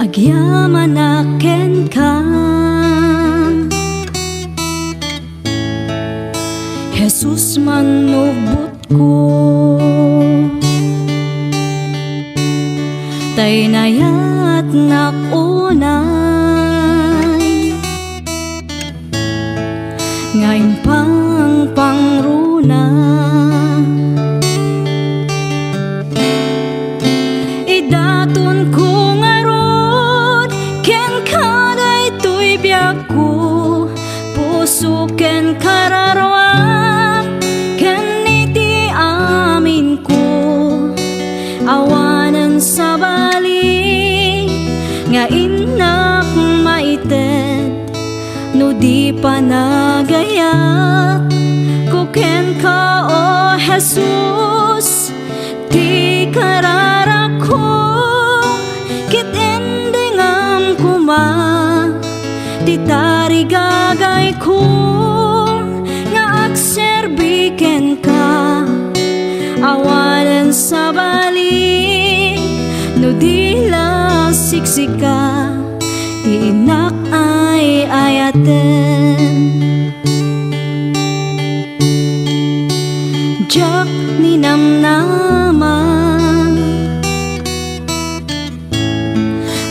Agyaman aken ka, Jesus manubot ko, tay nayat nakunay, ngayon pang pangruna. Idaton ko ngarod, ken kaday tuy biyak ko, puso ken kararwa, ken iti amin ko, awanan sa bali, nga inak maited, no di pa nagayat, ko ken ka o Jesus, ti karara ko, kit endingam kuma, ti tarigagay ko, nga agserbiken ka, awanan sa bali, no dila siksika, ti inak ay ayaten. Jak ni namnama,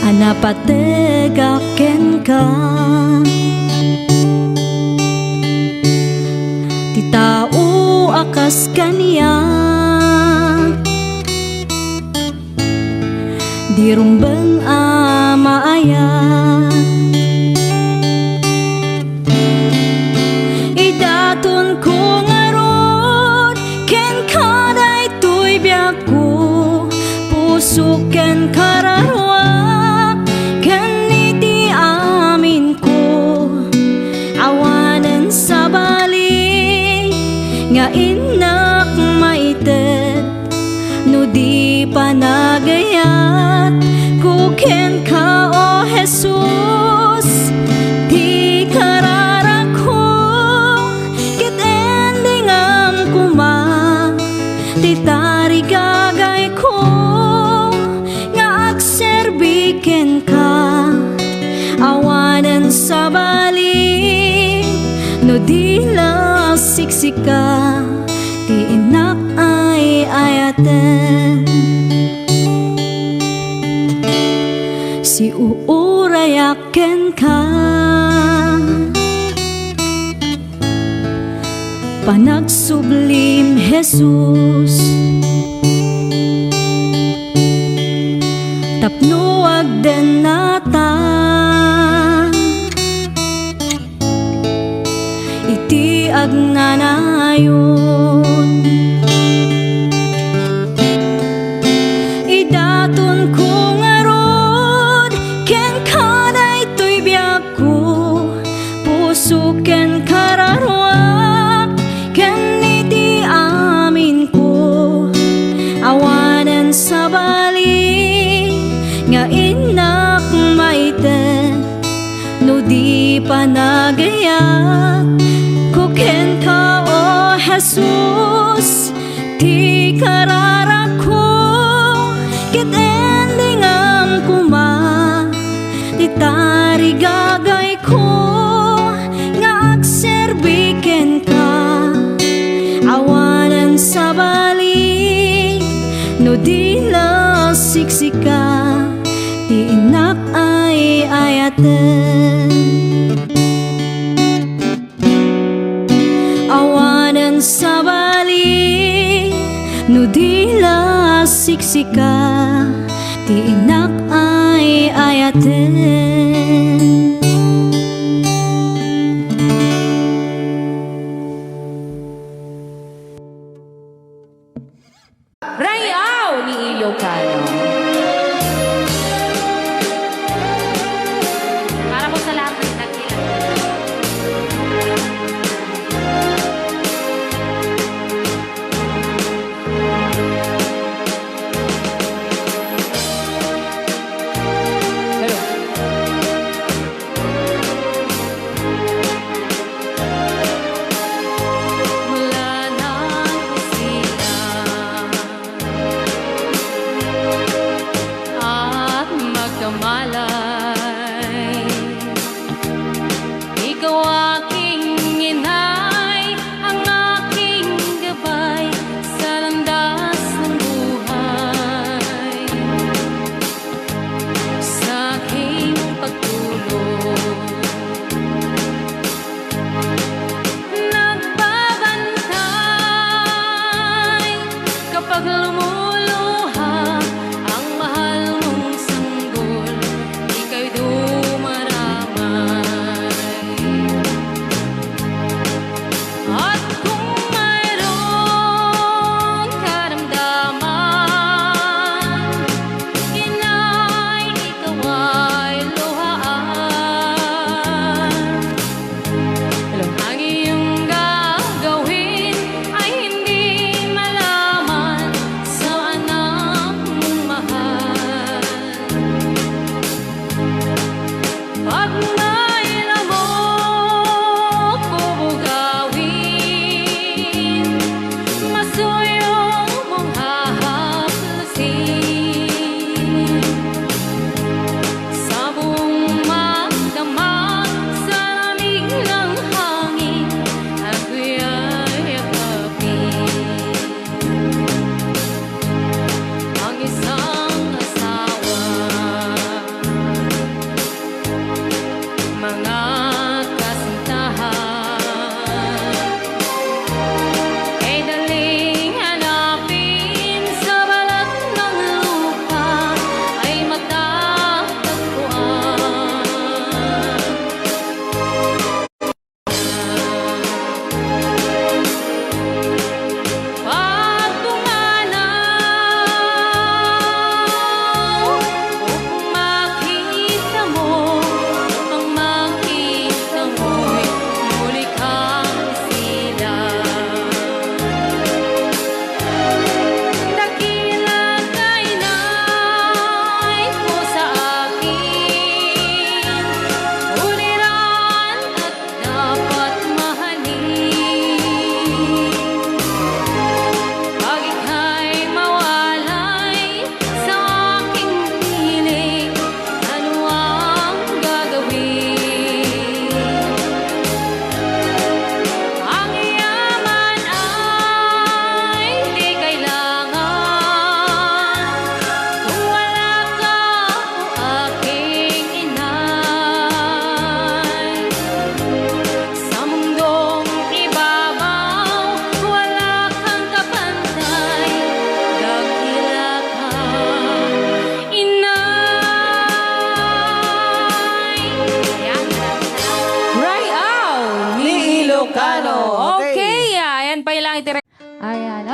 anapategaken ka, ti tao akas kaniya, di rumbeng amaayat. Idaton ko ngarod, ken kaday tuy biyak ko, puso ken kararwa, ken iti amin ko, awanan sa bali, nga inak maited, no di pa nagayat, ko ken ka o Jesus, ti karara ko, kit endingam kuma, ti tarigagay ko, nga agserbiken ka, awanan sa bali, no dila siksika, ti inak ay ayaten. Si uurayaken ka, panagsublim Jesus, tapno agden nata, iti agnanayon. Idaton ko ngarod, ken kaday tuy biyak ko, puso ken kararwa, ken iti amin ko, awanan sa bali, nga inak maited, no di pa nagayat, ko ken ka o Jesus, ti karara ko, kit endingam kuma, ti tarigagay ko, nga agserbiken ka, awanan sa bali, no dila siksika, ti inak ay ayaten. Awanan sa bali, no dila siksika, ti inak ay ayaten. Rayaw ni Ilokano. Para po sa lahat ng Dakila. Hello.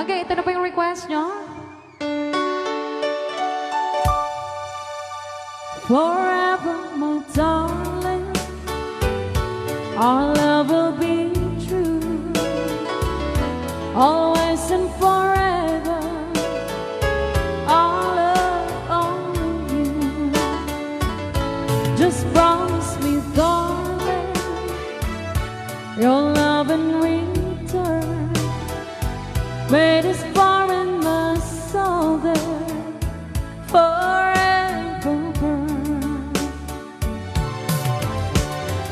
Okay, ito na po yung request nyo. Forever, my darling, our love will be true, always and forever. Our love only you. Just promise me, darling, your love in return. May this far in my soul there forever burn.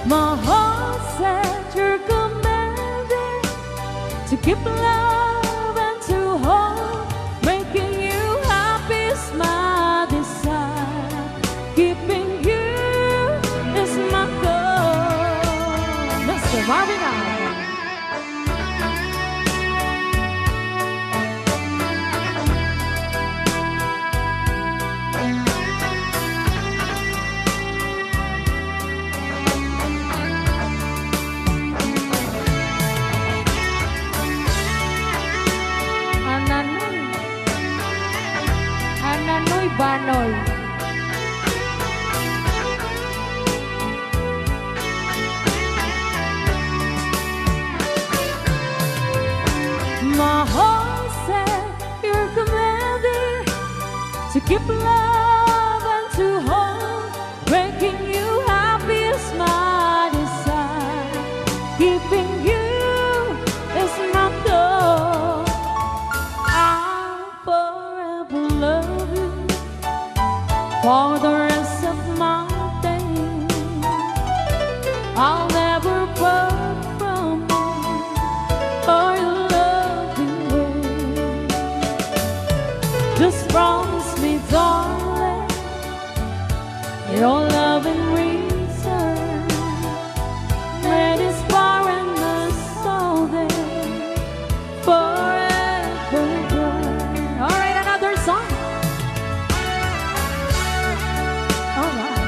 My heart said you're commanded to keep love and to hold. Making you happy is my desire. Keeping you is my goal. Mr. Marvin Allen. Annayannay Banoy. My heart said you're commanded to keep love and to hold. Making you happy is my desire. Keeping you is my goal. I'll forever love you for the rest of my days. I'll never part from you or your loving way. Just promise me, darling, your love in return. May this far in my soul there forever burn. All right, another song. All right.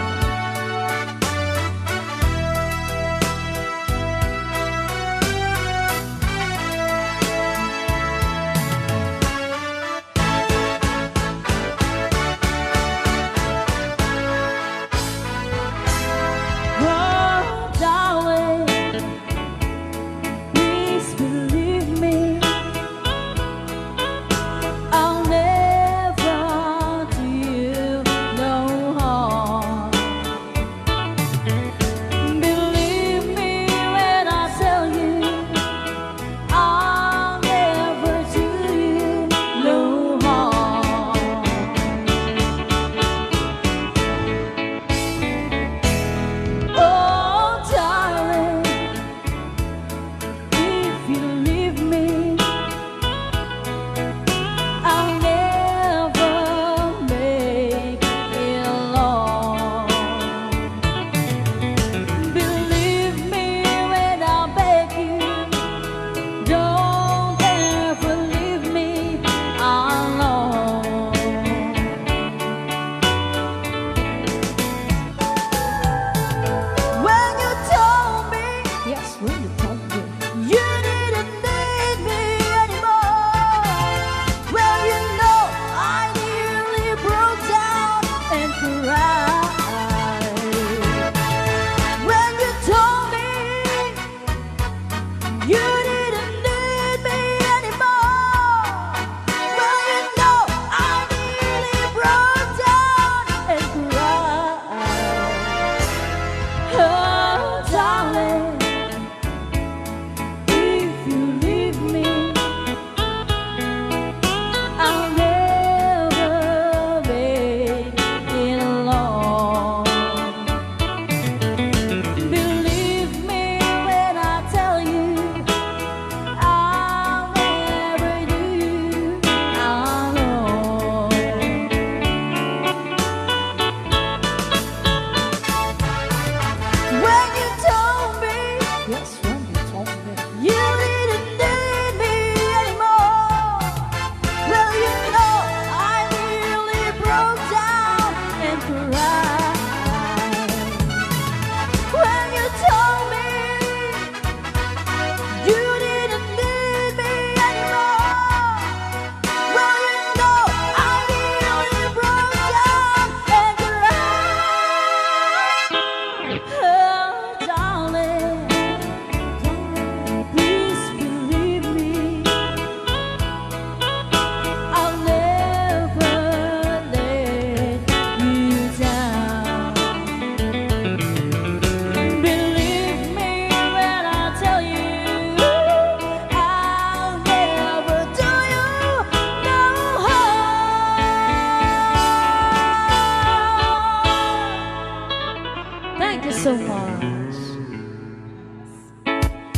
so much.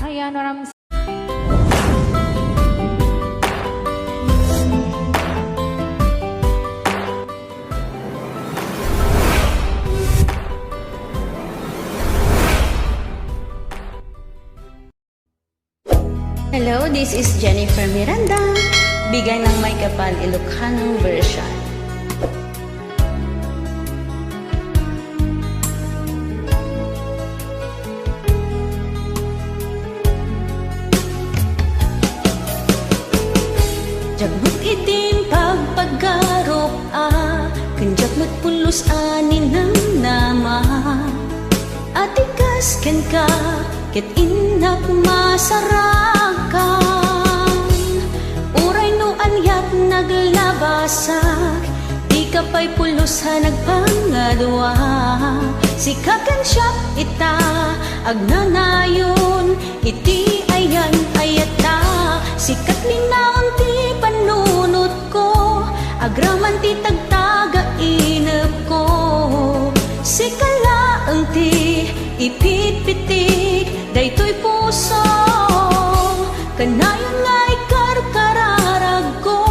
Ayan, maraming Hello, this is Jennifer Miranda, Bigay Ng Maykapal, Ilokano version. Jagmut itim pagpaggarop kanjak matpulos anin ng nama. Atikas ken ka, ket inak masarakan. Uray no anyat naglabasak, di ka pa'y pulos ha nagpangadwa. Sikakan siya ita, agnanayon, iti ayan ayata. Sikat linaon ti panunot ko, agraman ti tagtaga inep ko. Sikala ang ti ipit-pitik, daytoy puso. Kanayon nga'y karkararag ko,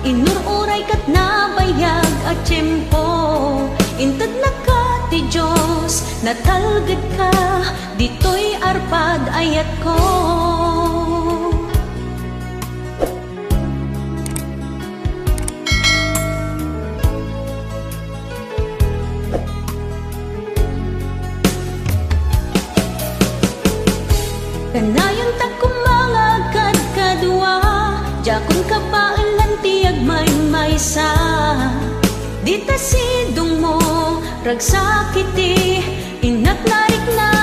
inururay kat nabayag at tiyempo. Intad na ka ti Diyos, natalgad ka, dito'y arpad ayat ko. Kanayon ta kumangagad kadwa, jakon ka ba alantiyag may-maysa. Dita sidong mo, ragsak iti, inaknarik na.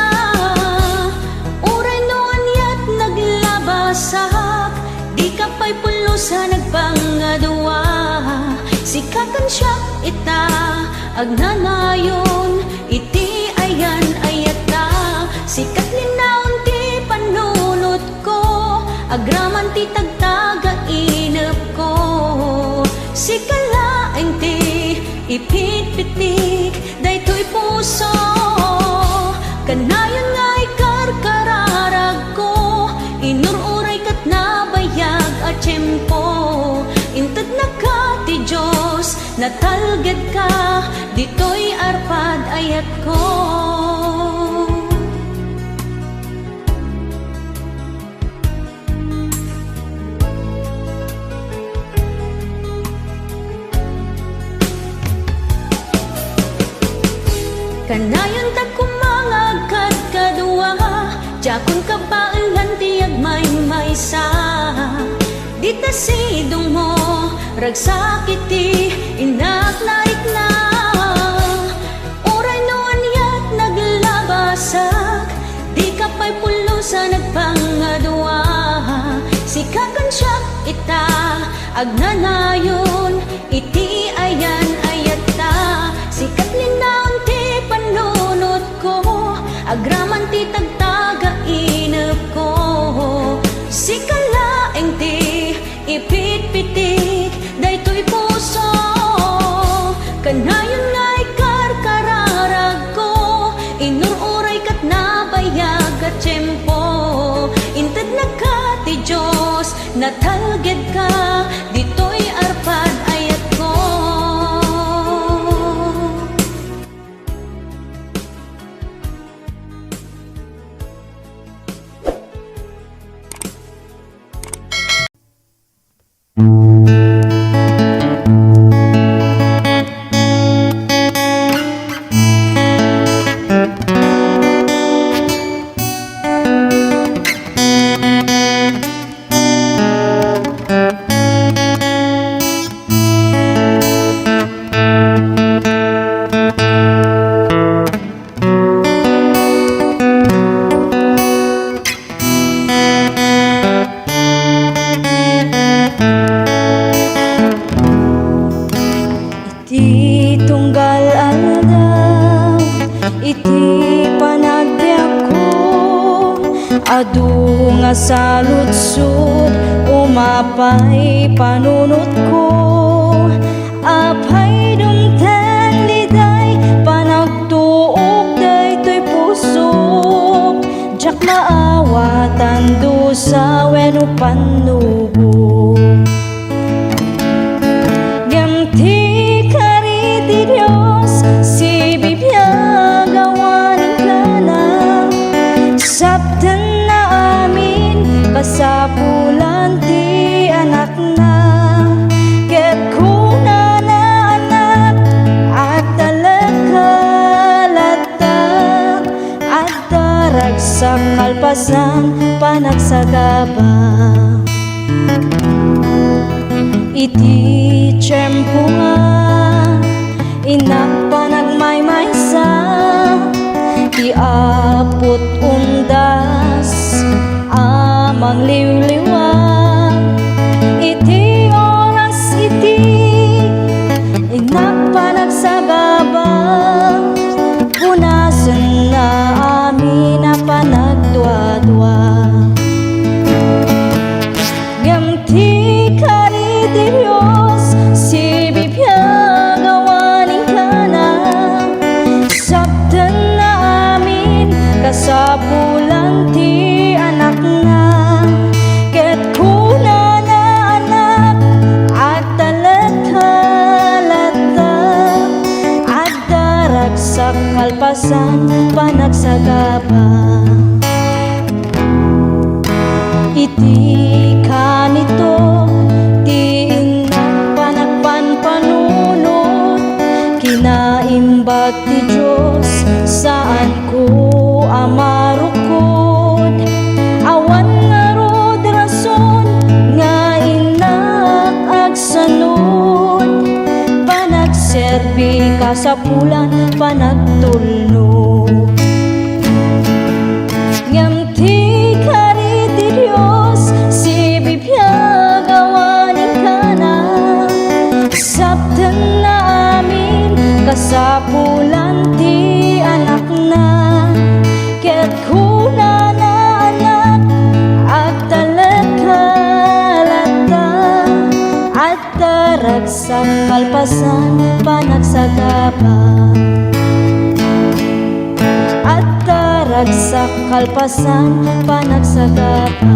Uray noon yat naglabasak, di ka pa'y pulusa nagpangadwa. Sikakan siya ita, agnanayon, iti ayan ayata. Sikat linaon ti panunot ko, agraman ti tagtaga inep ko. Sikalaeng ti ipit-pitik, daytoy puso. Kanayon nga'y karkararag ko, inururay kat nabayag at tiyempo. Intad na ka ti Diyos, natalgad ka, dito'y arpad ayat ko. Kanayon ta kumangagad kadwa, jakon ka ba alantiyag may-maysa. Dita sidong mo, ragsak iti, inaknaik na. Uray noon yat naglabasak, di ka pa'y pulusa nagpangadwa. Sikakan siya ita, agnanayon, iti ayan ayata. Sikat linaon ti panunot ko, agraman ti tagtaga inep ko. Sikalaeng ti ipit-pitik, daytoy puso. Kanayon nga'y karkararag ko, inururay kat nabayag at tiyempo. Intad na ka ti Diyos, natalgad ka, dito'y arpad ayat ko. Adu nga sa lutsod, umapay panunot ko. Apay dumten liday, panagtuog daytoy puso. Kalpasan, Panagsagaba. Iti tiyempo nga inak panagmaymaysa, iapot undas amang liwliwag. Iti oras iti inak panagsagaba, punasan na amin na panagdwa-dwa. Gamti kari di Diyos, si bibiyag awanin ka na, sabdan na amin kasapulan ti anak na. Ket kuna na anak at talat-halata, Adda, Ragsak, Kalpasan, Panagsagaba. Iti kanito ti inak panagpanpanunot, kinaimbag ti Diyos saan ko amarukod. Awan nga rod rason nga inak agsanod, panagserbi kasapulan panagtulno. Ngamti kari ti Diyos, si bibiyag awanin ka na, sabdan na amin kasapulan ti anak na. Ket kuna na anak at talat-halata, Adda, Ragsak, Kalpasan, Panagsagaba. Adda, Ragsak, Kalpasan, Panagsagaba.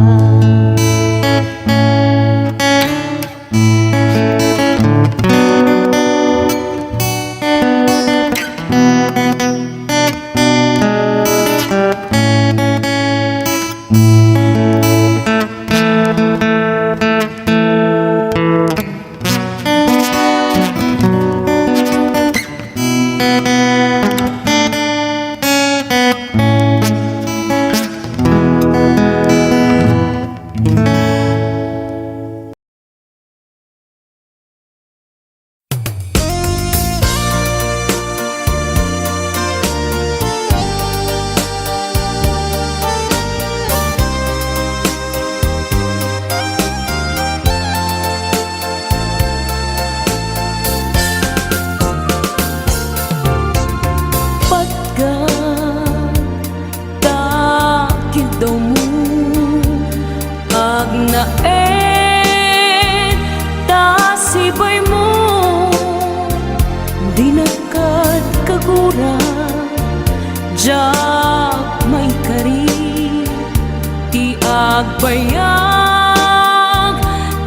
Agbayag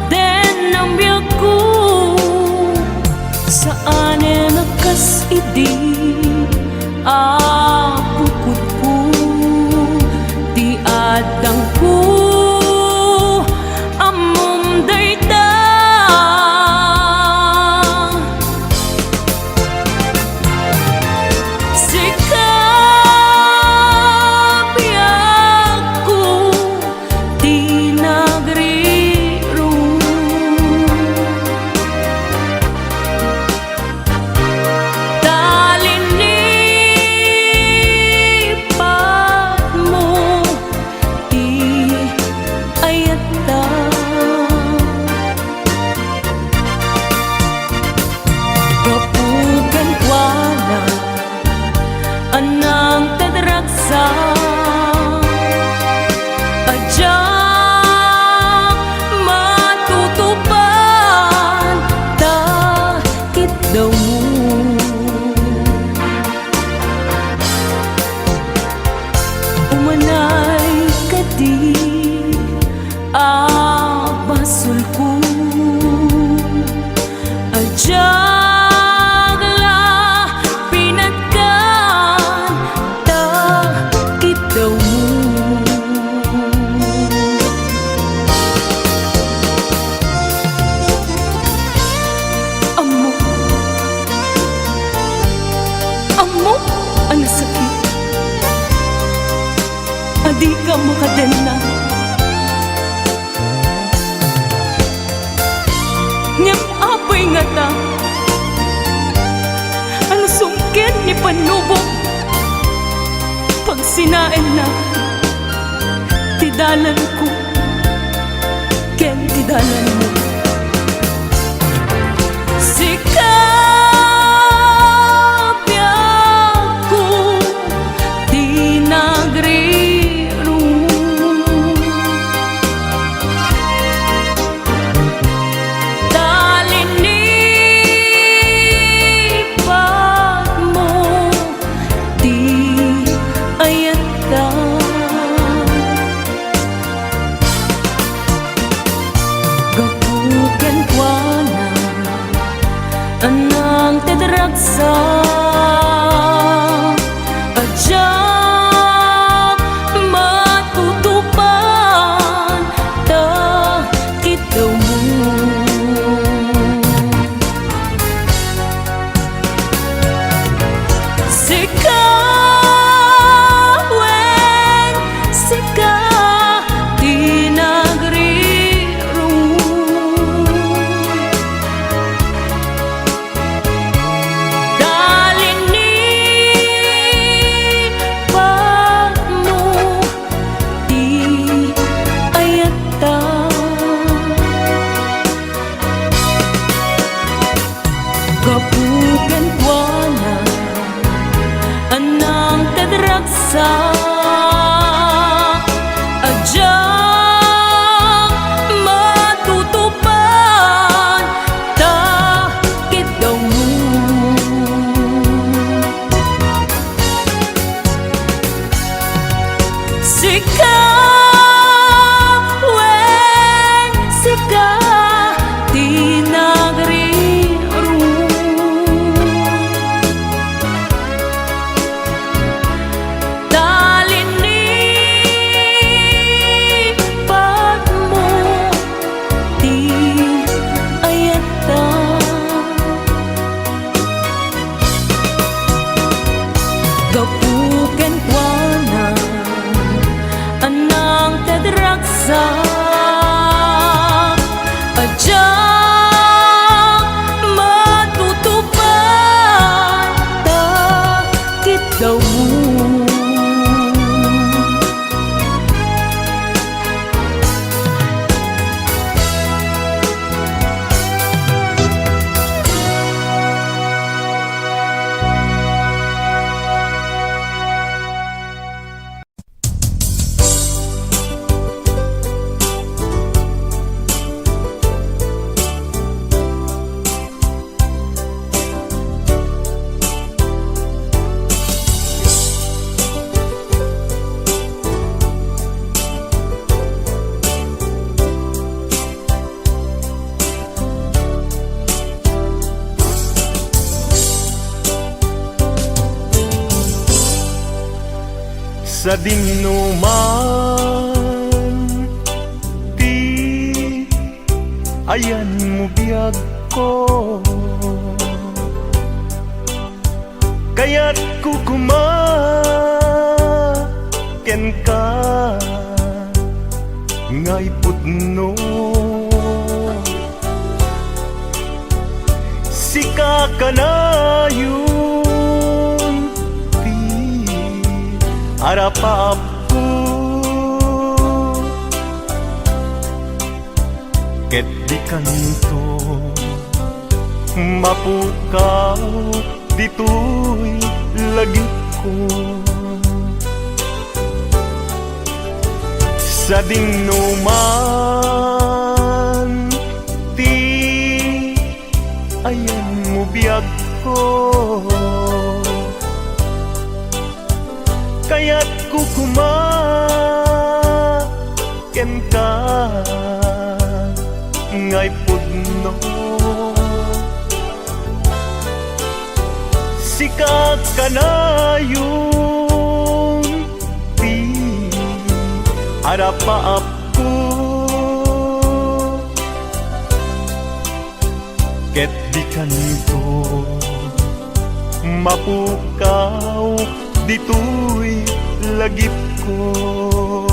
Dennam yaku saan nakas idi apukut ku di adang ku amum dayta Sika di ka makadena. Ngem apay nga ta, ano sungkin ni panubok, pag sinain na, tidalan ko, ken tidalan mo. Sika biyaku di nagriru, talinipan mo di ayata. Gapuken kwa na anang tedragsa, adya matutupan ta kiddaw mo. Sika wen sika di nagriru, dalinipan mo di ayata. Gapuken kwa na anang tedragsa, adya matutupan ta kiddaw mo. Sika wen sika di nagriru, talinipan mo di ayata. Gapuken kwa na anang tedragsa, adya matutupan ta kiddaw mo. Sa dinuman di ayan mo biyag ko, kaya't kukumaken ka ngay putno. Sika ka na yun di harapap ko, ket di kanto mapukaw dito'y lagi ko. Sa dinuman ti ayan mo biyag ko, kaya't kukumaken ka ngay pudno. Sika ka na yun di harapaap ko, ket di kanto mapukaw dito'y lagip ko.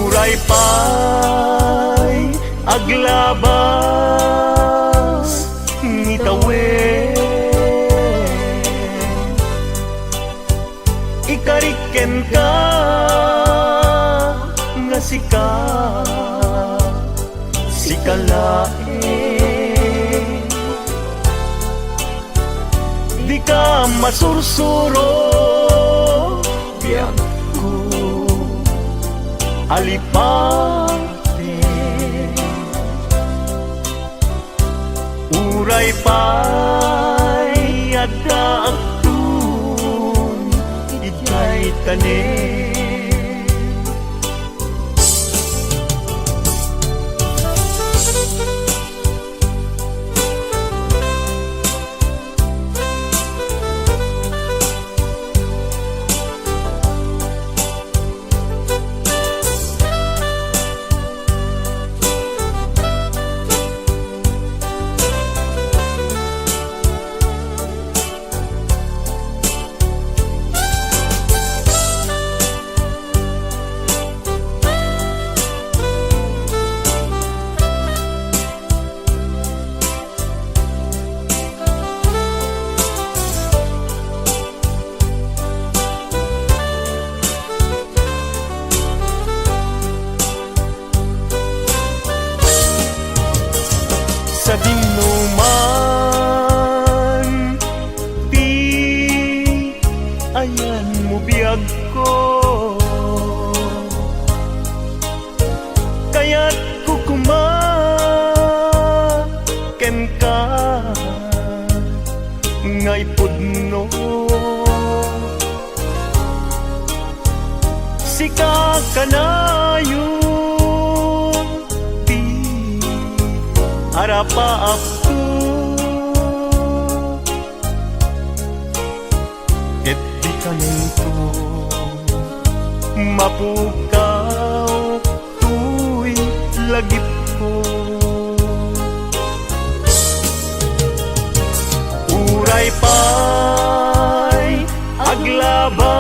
Uray pa'y aglabas ngitawen, ikariken ka nga sika, sikalae. Di ka masursuro, biyag ko alipate. Uray pa'y adda agtun, ikay tanin. Sa dinuman, di ayan mo biyag ko, kaya't kukumaken ka ngay pudno. Sika kanayo harapa aku, et di kanento mapukaw tuy lagip ko. Uray pa'y aglabas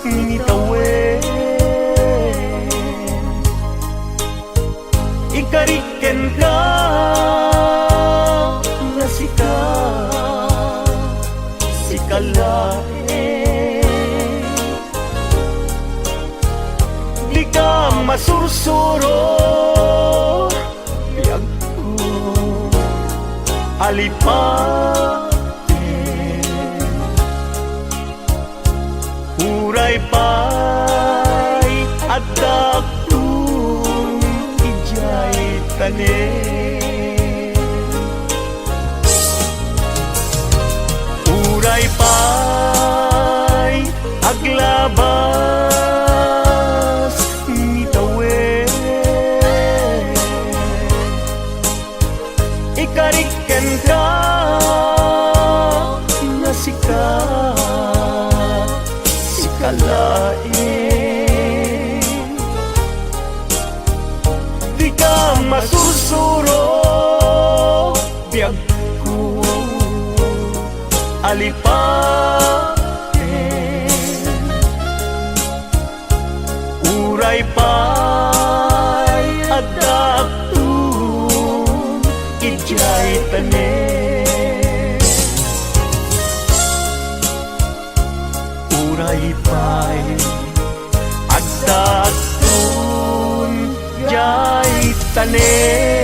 ngitawen, ikariken ka nga sika, sikalae. Di ka masursuro, biyag ko alipate. Uray pa'y adda tanin. Uray pa'y aglabas ngitawen, ikariken ka nga sika, sikalae. Masursuro, biyag ko alipate. Uray pa'y adaptun, ijay tanin. Uray pa'y adaptun, jay tanin.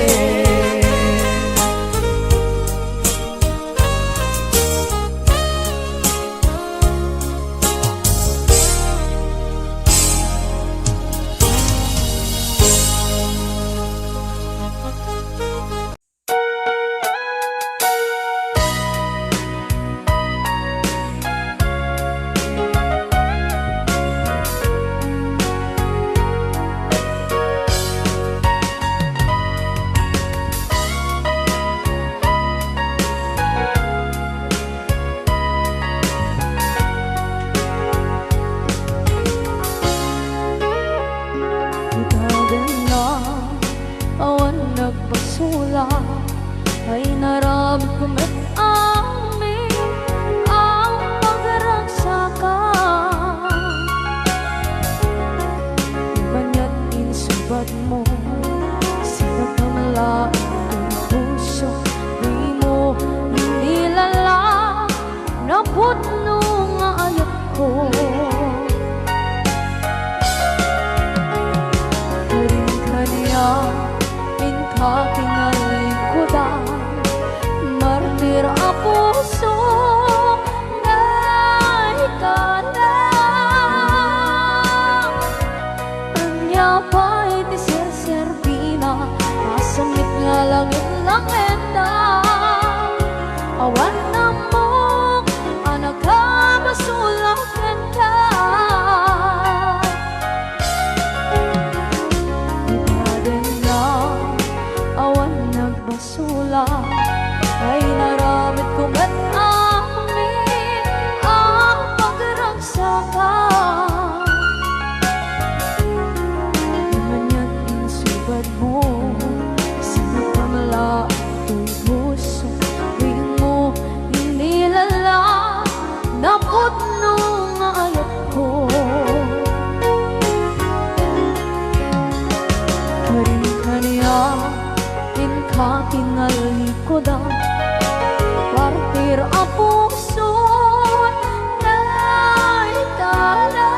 ay naramit ko met amin ang pagragsakan. mantir ang puso na itala.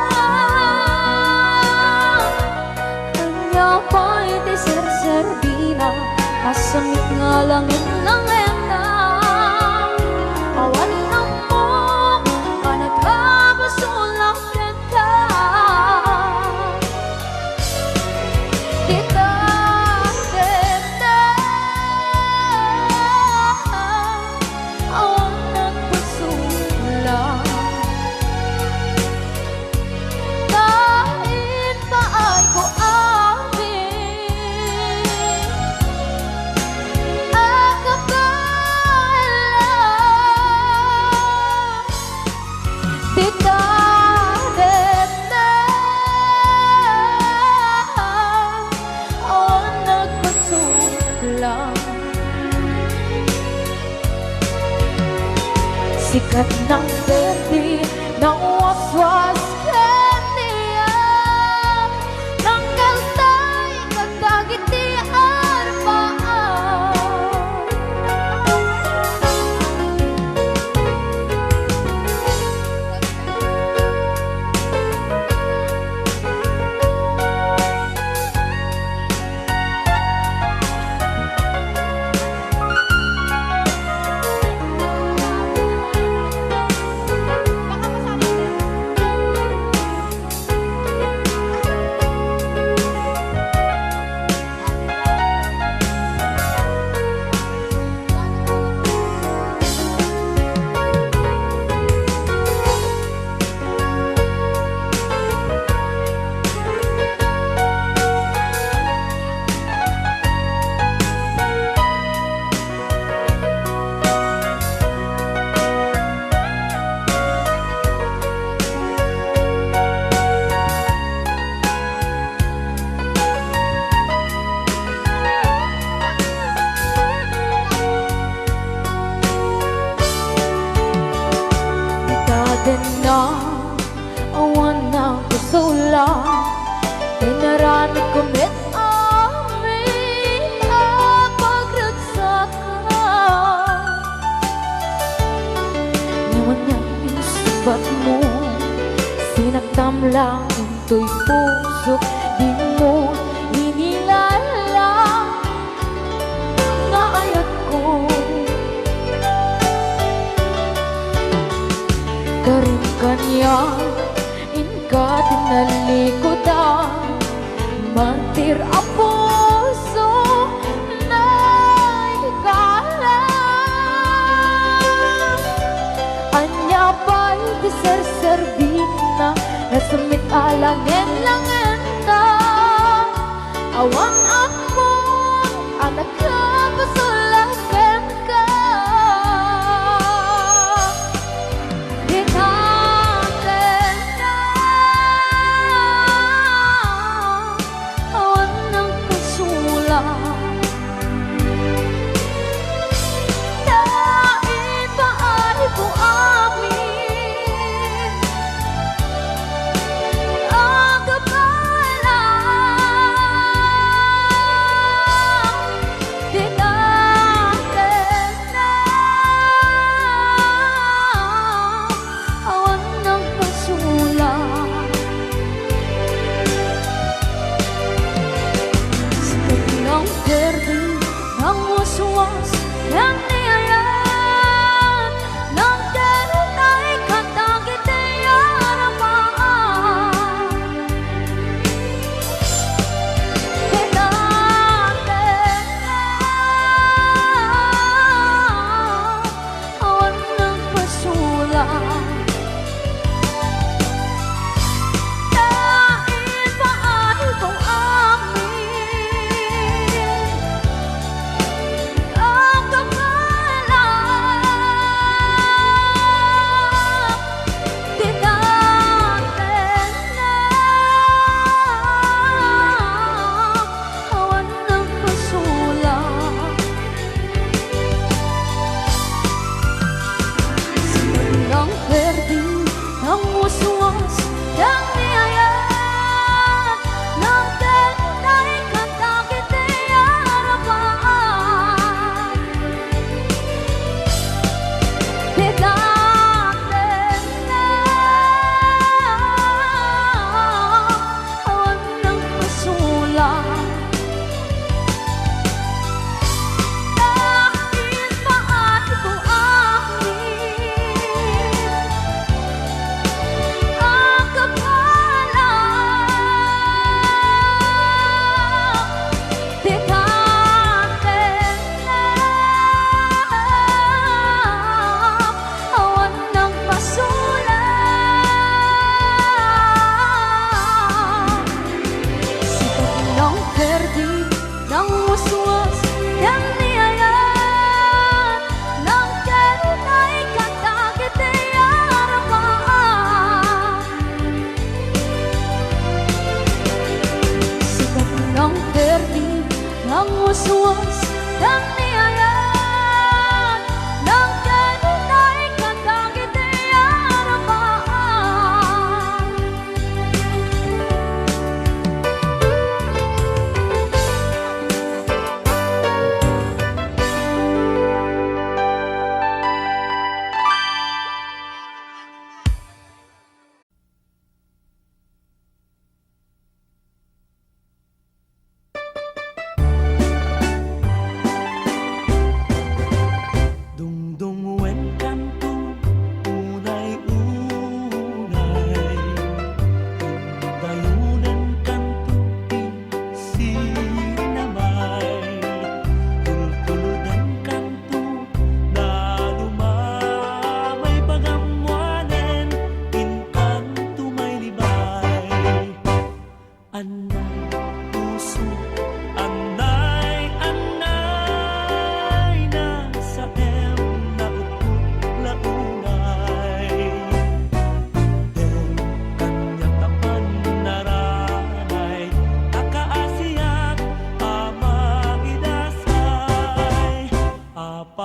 Kanya pa'y deser-serbina, kasamit nga langit ng ena. Awan na mo, ka nagkabasulang ka. Dita Dennam, awan nagpasulang. Kahit pa ay ko amin, akabalan. Dita Dennam, awan nagpasulang. Sikat ng berde ng waswas kaniya, ng kaltay kagdagiti arbaan. Dita Dennam, awan ng pusulang. Dinarami kumit amin ang pagragsakan. Naman niyang isubat mo, sinaktam lang into'y puso. Di mo inilala nga ayat ko. Karin kanya inka tinalikodan, mantir ang puso na ikala. Anya pa'y deser-serbina, nasamit alangin-langin ka. Awang ako ang nagkapasulakan ka. Dita Dennam, awan ng pasulang. Kahit pa ay ko amin, akabalan.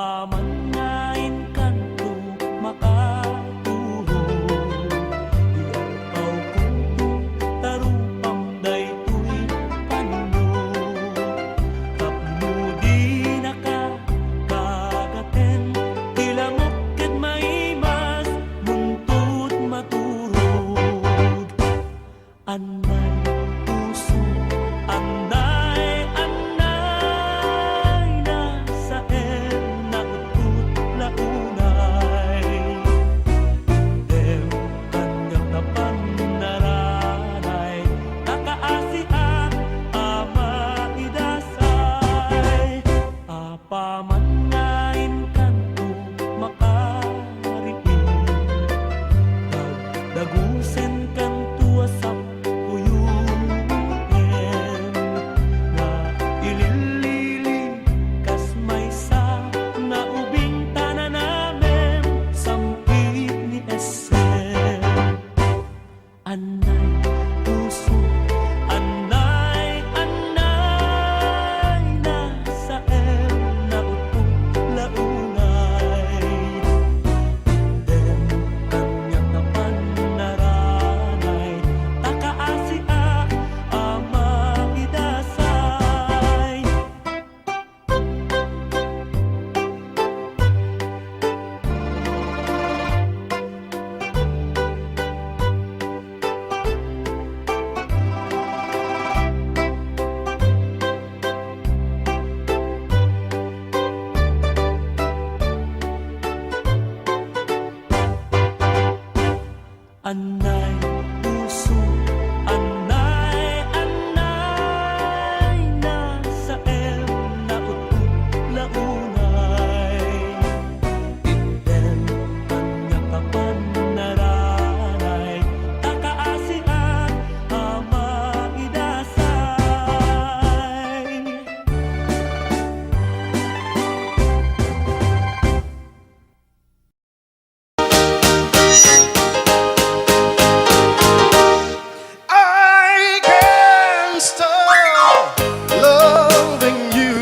Apamangain kanto makaturo Ialpaw ko tarupang daytoy panuno Tapmudi nakakagaten Tilamok ket maimas buntut maturog Annay puso Annay nasa na utut launay Dem kanyang napandaranay Nakaasiak ama idasay Apamangain kanto makariin Dagdagusen kanto asap uyunen Na ililili kas may sa na ubing tananamen Sampit ni Isem Annay puso Annay nasa na utut launay Dem kanyang napandaranay Takaasiak ama idasay Annay puso Annay nasa na utut launay Dem kanyang kapandaranay Takaasiak ama idasay I can't stop loving you.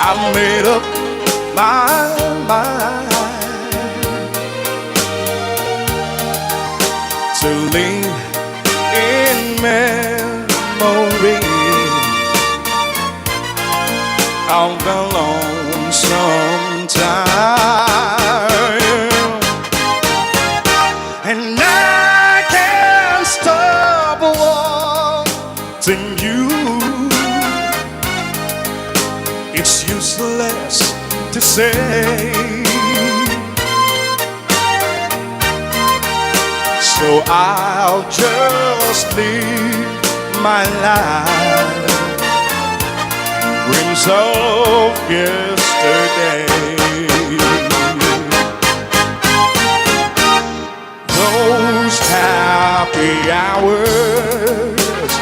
I made up my mind to live in memory of the lonesome time. And I can't stop wanting you. It's useless to say. So I'll just live my life dreams of yesterday. Those happy hours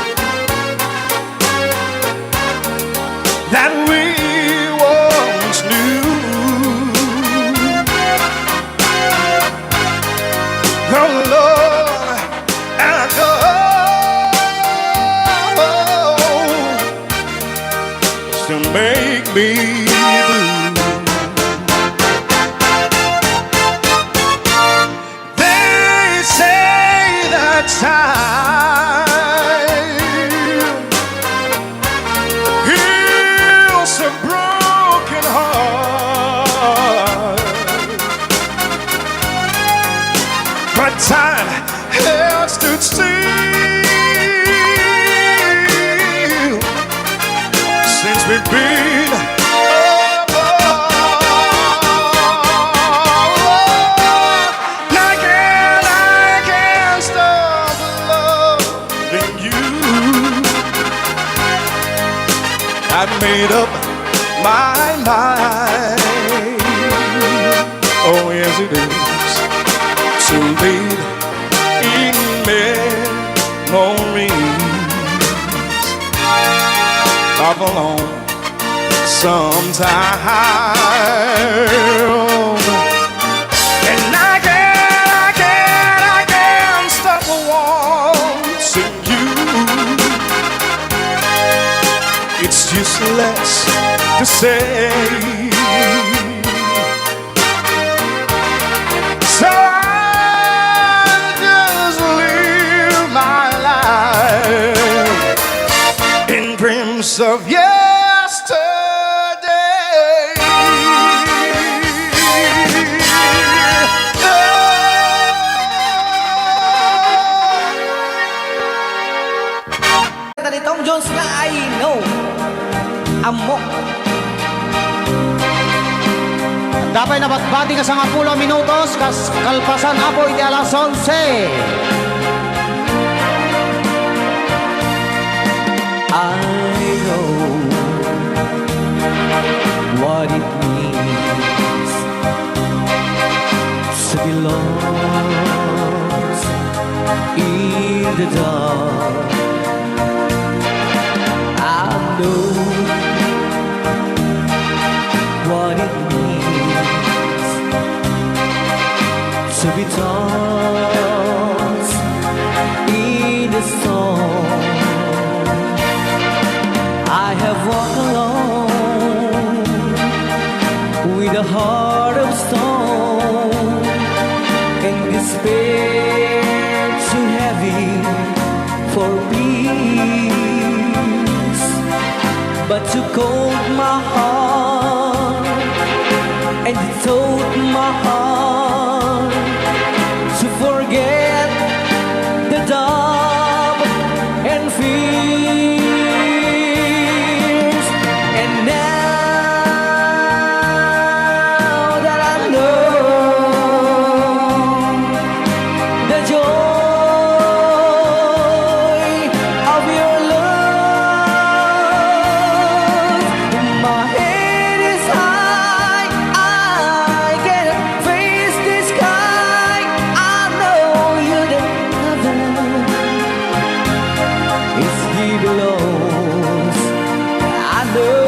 that we once knew. Oh Lord, and to make me blue. They say that time heals a broken heart, but time has stood still since we've been apart. I can't stop loving you. I've made up my mind. Oh yes it is. To live in memories of a lonesome time. And I can't stop wanting you. It's useless to to say. So I just live my life in dreams of yesterday. Talitong Jones nga I know amok. Dapat na batbati ka sa 10 minutos kas kalpasan apo iti alas 11. I know what it means to be lost in the dark. I know what it means to be tossed in the storm. I have walked alone with a heart of stone and despair too heavy for peace, but you cold my heart and you told my heart to forget the doubt and fears. And now that I know the joy of your love, my head is high, I can face the sky. I know you're the heaven is he belongs. I know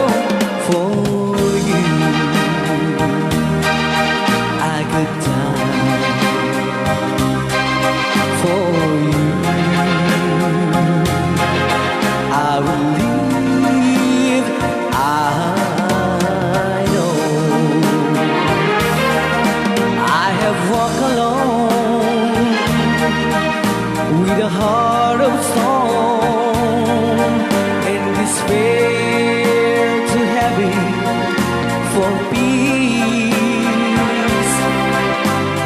for you I could die for you. I will live. I know I have walked alone with a heart of stone and despair too heavy for peace,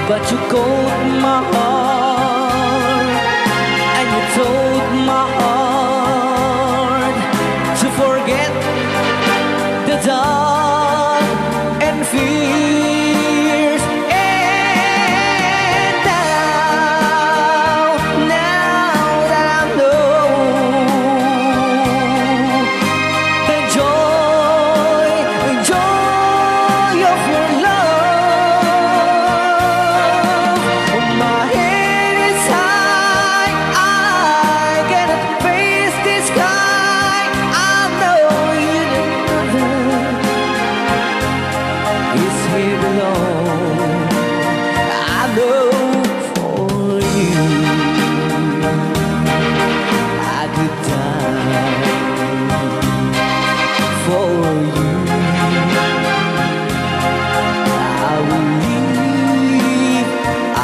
but you called my heart and you told my heart to forget the dark and fears. And now that I know the joy of your love, my head is high, I cannot face the sky. I know you is here alone. I know for you I could die for you. I will leave. I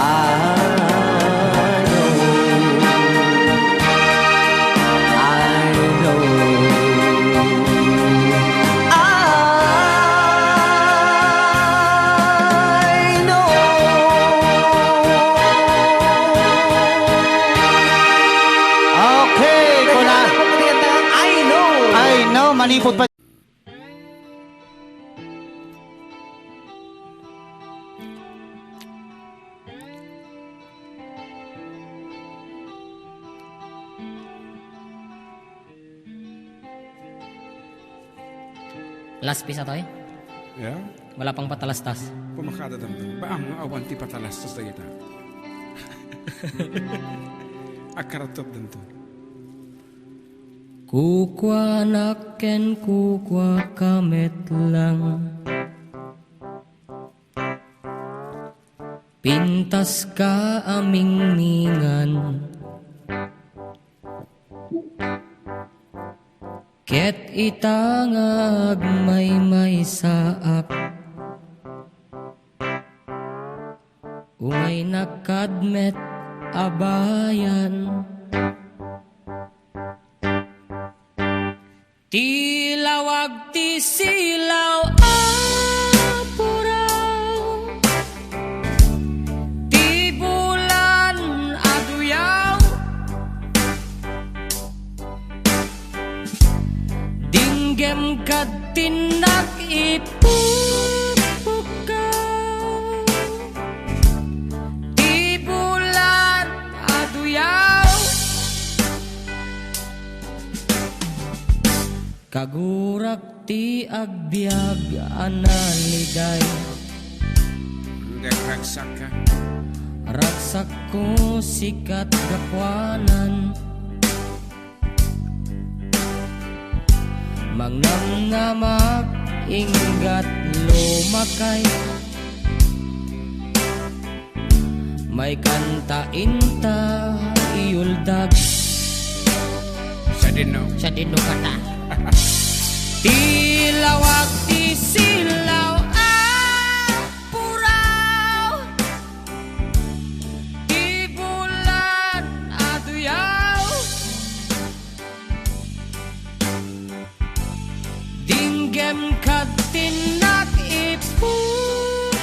know. Okay, kuna. I know, manipod pa. Last piece na to eh. Yeah? Wala pang patalastas. Pumakada damdam. Baang awan ti patalastas na kita. Akaratop danto. Kukwa naken kukwa kamet lang. Pintas ka aming mingan. Ket itangag may saak Ungay nakadmet abayan Tilawag ti silaw apuraw Ti bulan aduyaw Dinggem kad tinak ipupukaw Ti bulan aduyaw Kagurak ti agbyag analiday Ragsak ka. Ragsak ko sikat gapwanan Mangnamngamak inggat lumakay May kanta inta iuldag Sa dino. Sa dino kata Tilawag ti silaw apuraw Ti bulan aduyaw Dinggem kad tinak ipupukaw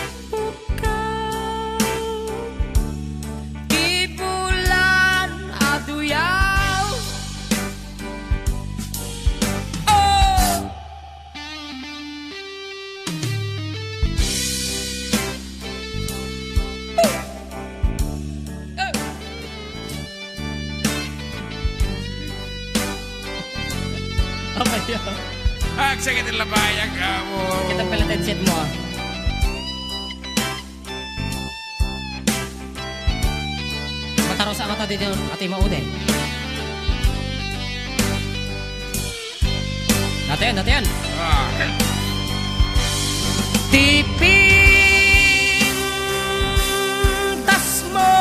Ti bulan aduyaw Sakit ang labayan ka mo. Kita pala headset mo ah. Mataro sa mata dito ati maude. Natin. Tiping tas mo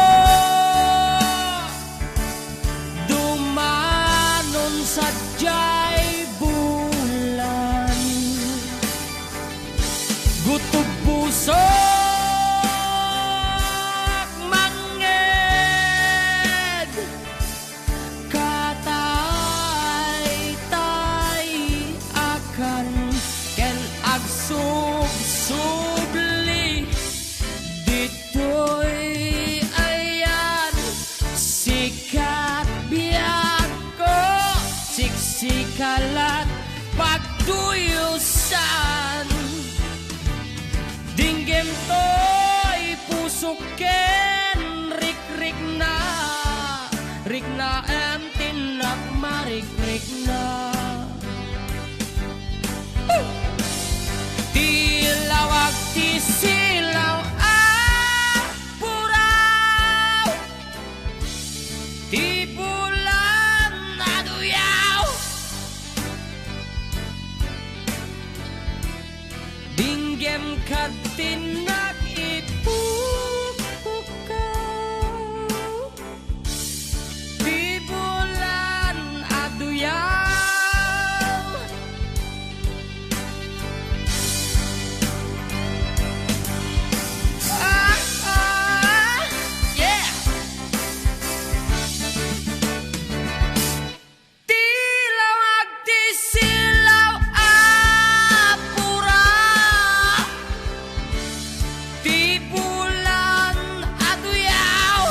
dumanon sa jay bulan Gutub pusok manged Katay-tay akan ken agsub-subli Dito'y ayan sikat biyag ko Siksikalat pagduyusan Dinggem to'y pusuken rik-rik na em tinak marik-rik na Tilawag ti silaw apuraw Ti bulan aduyaw Dinggem kad tinak ipupukaw Ti bulan aduyaw Yeah Tilawag ti silaw apuraw Ti bulan aduyaw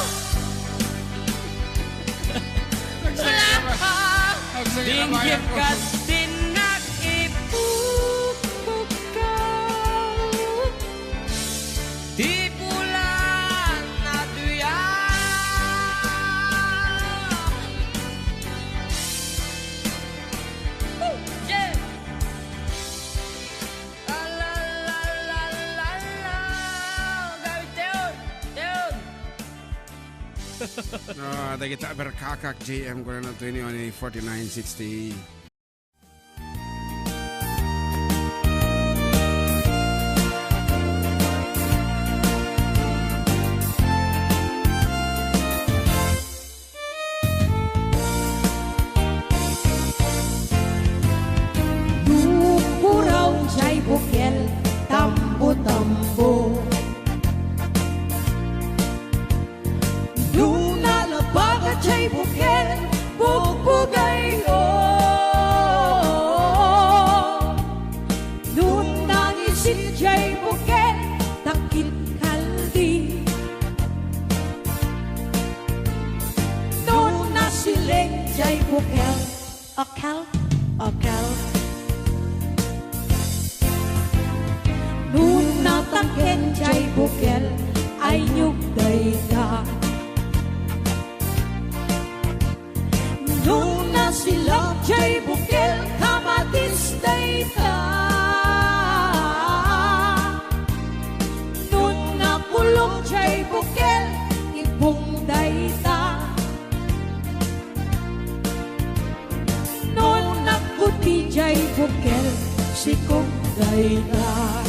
Dinggem kad tinak ipupukaw Ti bulan aduyaw Yeah La la la la la la Gawin teon Da kita berkakak JM ko na 4960. tangken jay bukel ay nyugday ka. Nuna sila jay bukel kamatisday ka. Nuna kulong jay bukel ibungday ta. Nuna kuti jay bukel sikong day ta.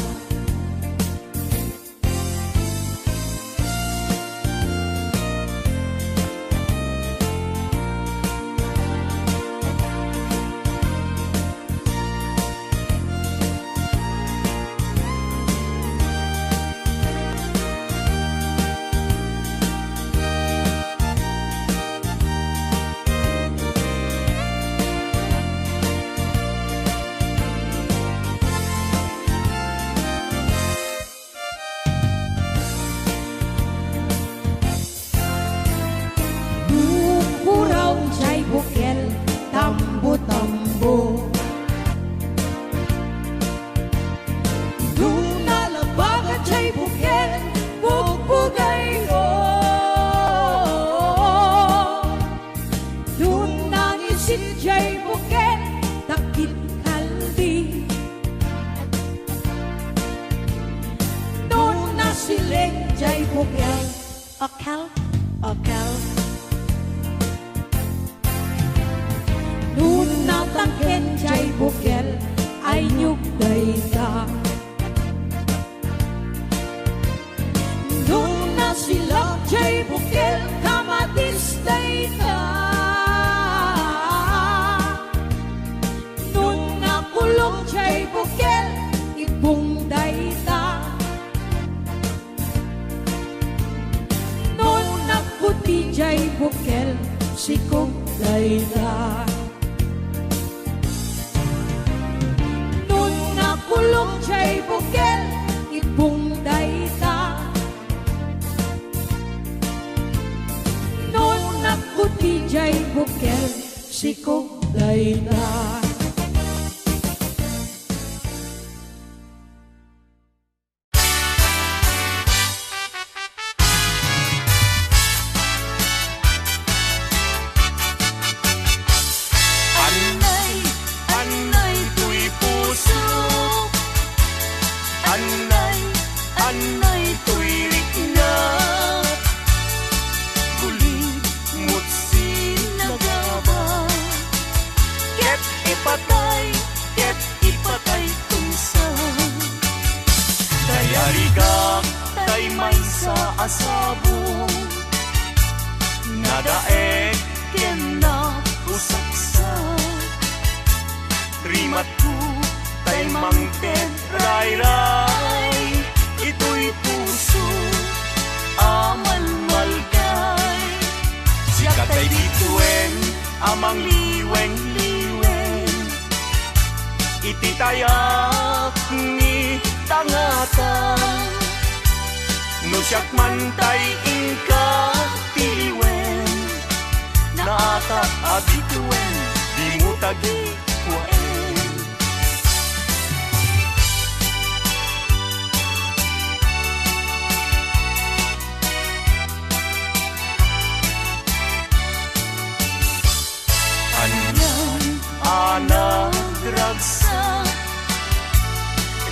Ragsak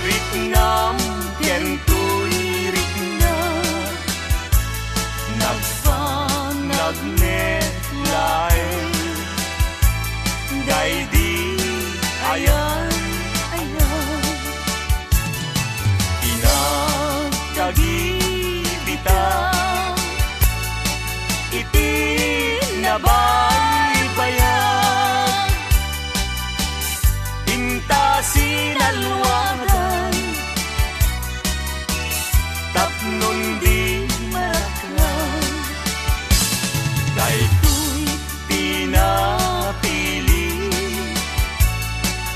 Riknam Kentuy Rikna Nagnetlay Gaydi Ayan Pinagkagibita Itinabaybayan Sinalwagan Tapnon di marakran Kay ko'y pinapili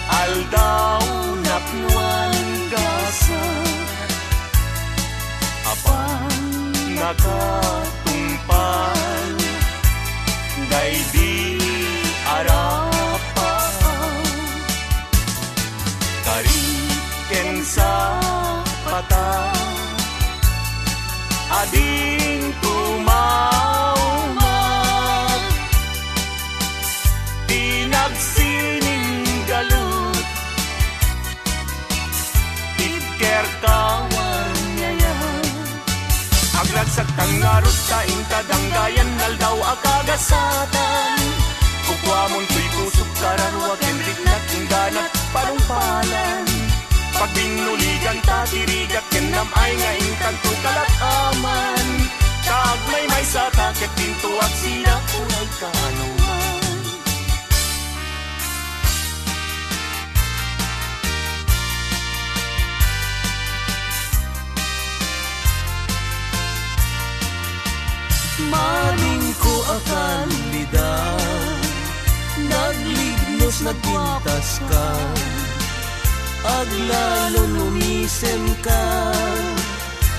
Aldaw napnuan kasa Apang nakatumpal Day di arapan Kariken sa mata ading tumawag, pinagsining galut, itker kawarnyayan. Aglagsak tangarot taing kadanggayan, naldaw akagasatan. Kukwamon tuy pusok kararwag, enrik na tingganat parumpalan. Pag binuligan tatirigat, kenam ay ngaing kanto kalat aman. Kaagmay may sa takit pinto at sila kulay kanuman. Maning ko akalidad, naglignos nagpintas ka, aglalon umisem ka,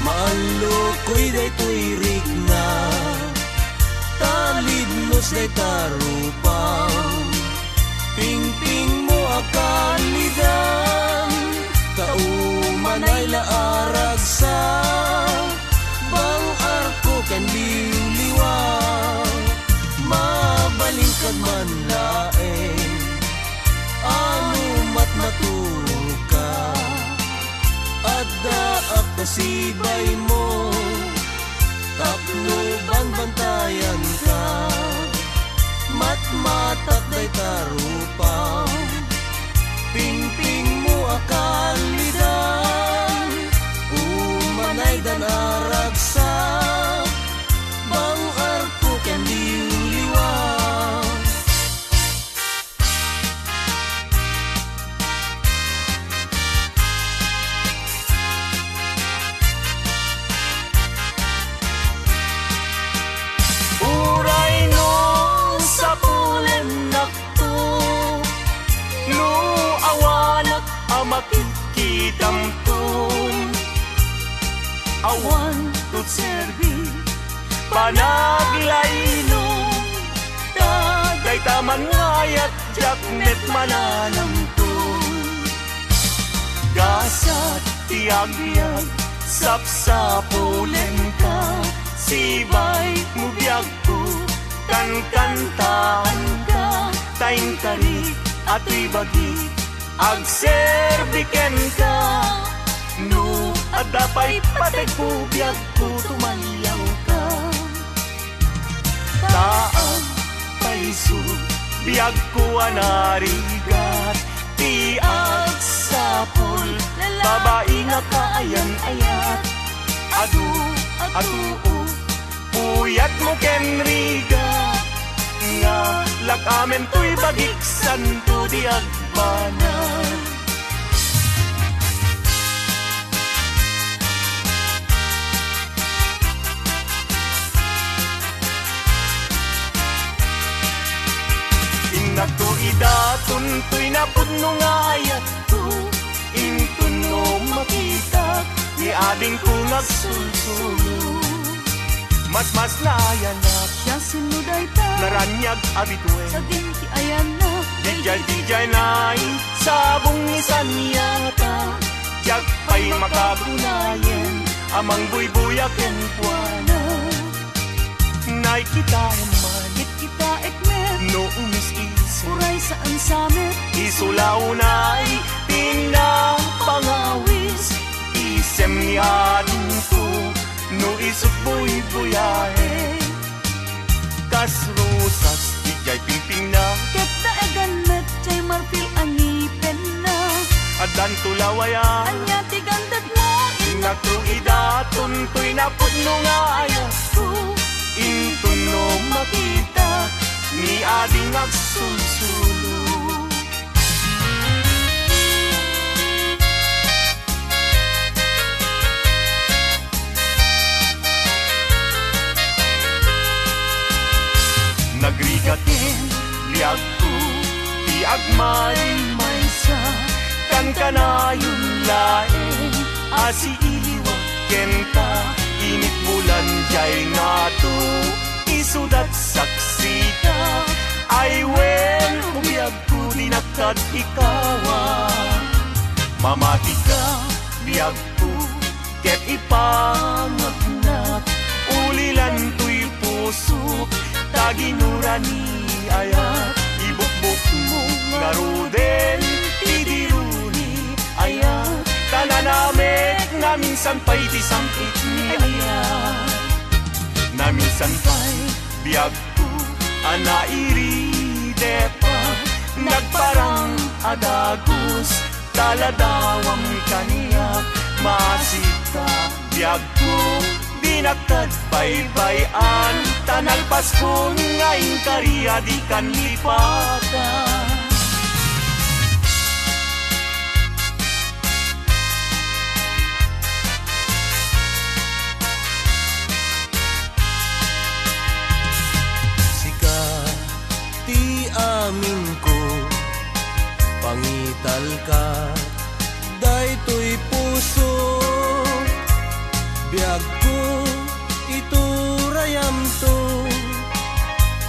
maalo ko'y day tuirik na, talidnos day tarupang, pingping mo akalidan, kauman ay laarag sa bang arko kan liwliwang, mabalingkad man laeng, anumat matulog ka, Adda ako sibay mo, takloban bantayan ka, matmatak day tarupang, pingping mo akalidan, umanay dan aragsa, bang arko ken liwliwang. Uray no sa pulen nakto, no awanak amakikidamton, awan tut serbi panaglainong, tagay taman ngayat jaknet mananamton. Gasat tiag-biag sapsapulen ka, sibay mo biyag ko, kankantaan ka, taing tarik at ibagi, agserbiken ka, no at dapay patay po biyag ko, tumayaw ka. Taang paiso, biyag ko anarigat, tiag sapol, babae nga kaayan-ayat, adu, puyat mo kenriga, nga lakamen to'y bagiksan to di agbanan. Inakto idaton to'y napudno nga ayat to, intun no makita, ni ading ko nagsulsulo. Mas nayanak, Siya sinuday ta, naranyag abituen, sa ginti ayanak, dijay na'y sabong isan yata, jak pa'y makagunayen, amang buybuyak en puwana. Na'y kita man, hit kita ekmet, no umis-isip, uray saan samet, isulaw na'y pinapangawis, isem ni ading ko, no isut buy-buyahe. Kas rosas, dijay pingping na, kita eganmet, chay marfil angipen na, adan tulawayan, anya tigandat mo, inakto idaton to'y napudno nga ayat ko, intun no makita, ni ading agsulsulo. Nagrigatin, liag ko, tiagmay may sa, kan kanayon laeng, asi iliwag kenta, init bulan jay nga to, isudat saksita, ay wen, umiyag ko dinagkad ikawa, mamati ka, liag ko, ket ipangagnat, sinusuk taginura ni ayat ibukbuk mo nga rudel idiruni ayat tananamek na minsan pa'y disangkit ni ayat na minsan pa'y biyag ko anairi depa nagparang adagos taladawang kaniyak masita biyag ko dinagtad baybayan tanalpas ko ngayon kariya di kan lipatan Sika ti amin ko pangital ka daytoy puso biag ko iturayam to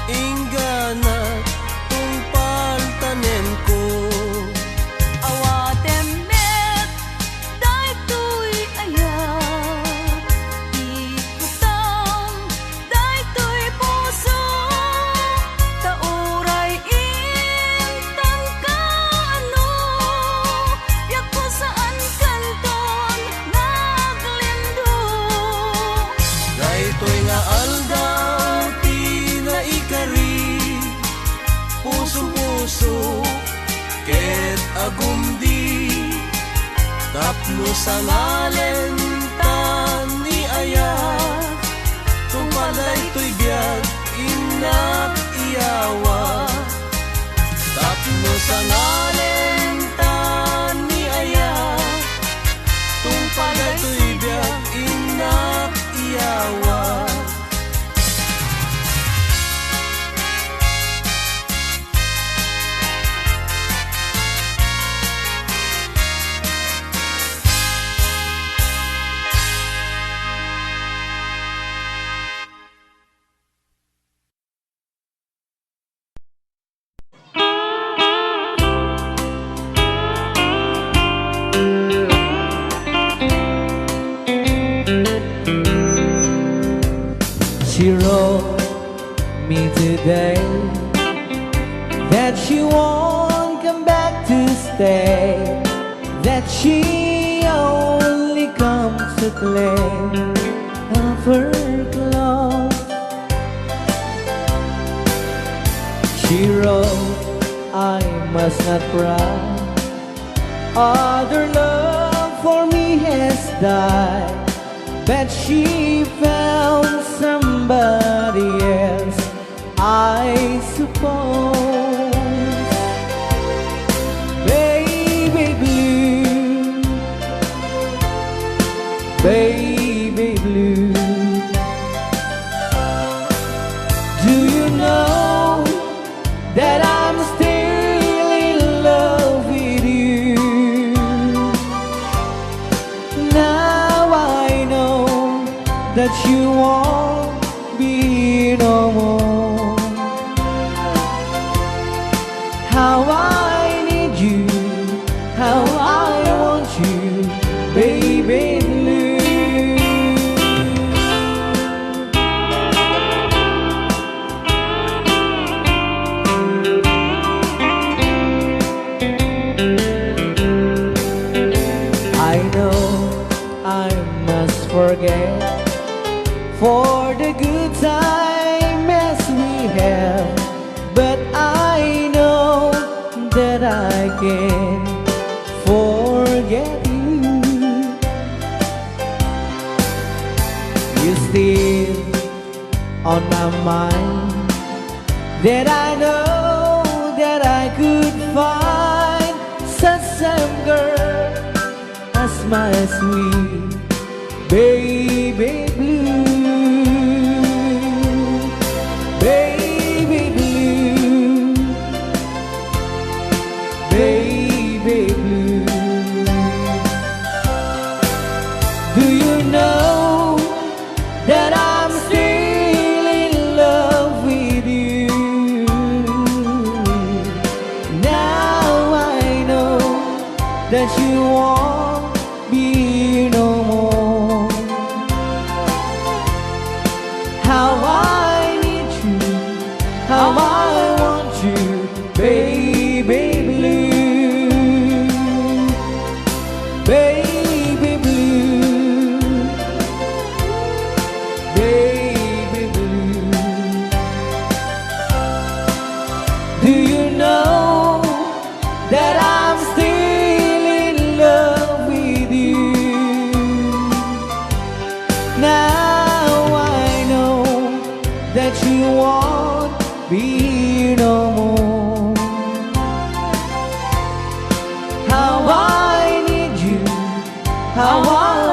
inggana tungpal tanem ko Awatem met daytoy ayat ikutang daytoy puso tauray intang kaano yak ko saan kanton naglindo daytoy nga aldaw ti naikari puso-puso ket agumdi tapno sa ngalen tan ni ayat tumalay to'y biyag inak iyawa tapno sa ngalen tan ni ayat tumalay to'y biyag inak iyawa She wrote me today that she won't come back to stay, that she only comes to play of her clothes. She wrote, I must not cry, other love for me has died, but she found somebody else, I suppose. Baby blue, baby blue, do you know that I'm still in love with you? Now I know that you won't be no more. How I need you, how I want you, baby blue. I know I must forget for the good time as we have, but I know that I can forget you. You're still on my mind, that I know that I could find such some girl as my sweet baby blue. Baby blue, baby blue, do you know that I'm still in love with you? Now I know that you won't be no more. How I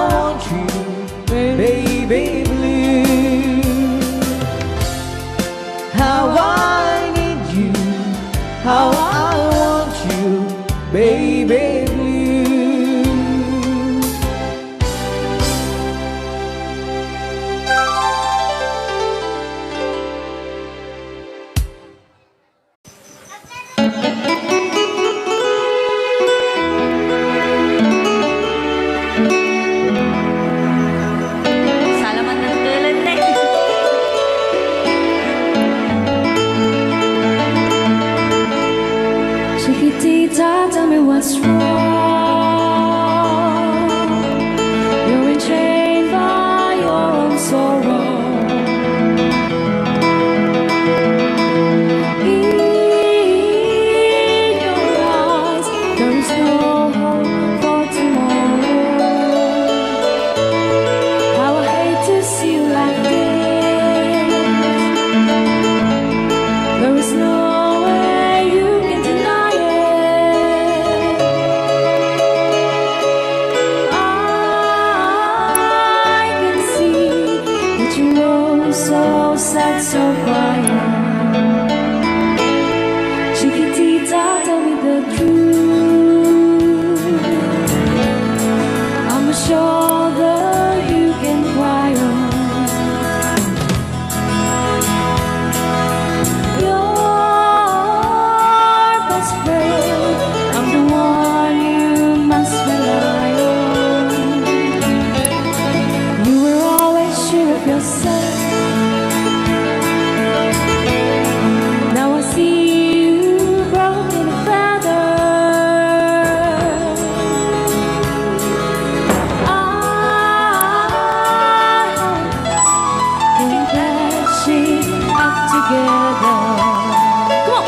want you, baby blue. How I need you, how I want you, baby blue. Salamat ng tulad na eh. Chiquitita, tell me what's wrong. You're enchained by your own sorrow. In your eyes, there is no hope for tomorrow. How I hate to see you like this. There is no way you can deny it. I can see that you're so sad, so quiet. Chiquitita, tell me the truth. I'm a shoulder you can cry on. Your best friend, I'm the one you must rely on. You were always sure of yourself. Now I see you broken a feather. I think that she up together. Come on,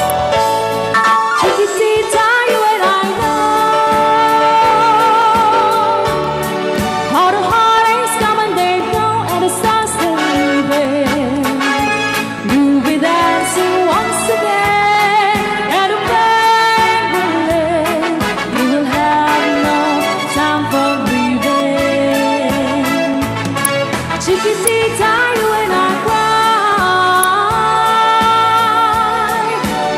Chiquitita, you and I know how the heartaches come and they go, and the stars still leaving. You'll be dancing once again, and the pain will end. You will have no time for grieving. Chiquitita, you and I cry,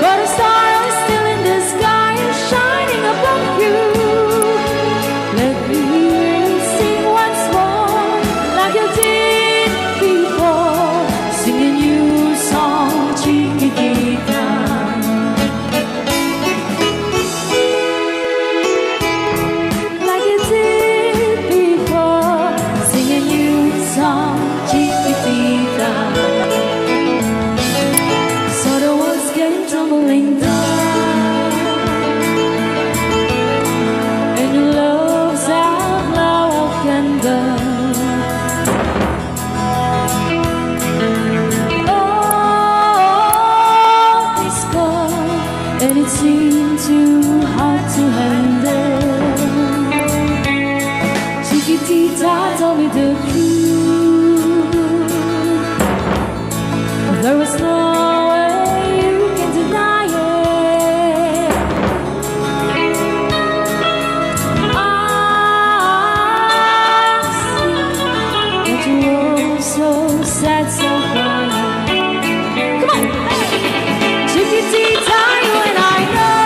but a star is still in the sky and shining above you. Let me hear you sing once more, like you did before, singing you song, Chiquitita. Like you did before, singing you song, Chiquitita. So the world's getting tumbling down, and your love's out now candle. Oh, it's gone, and it seemed too hard to handle. Chiquitita, tell me the truth. There was no way you can deny it. I see that you're so sad, so quiet. Come on, Chiquitita, you and I know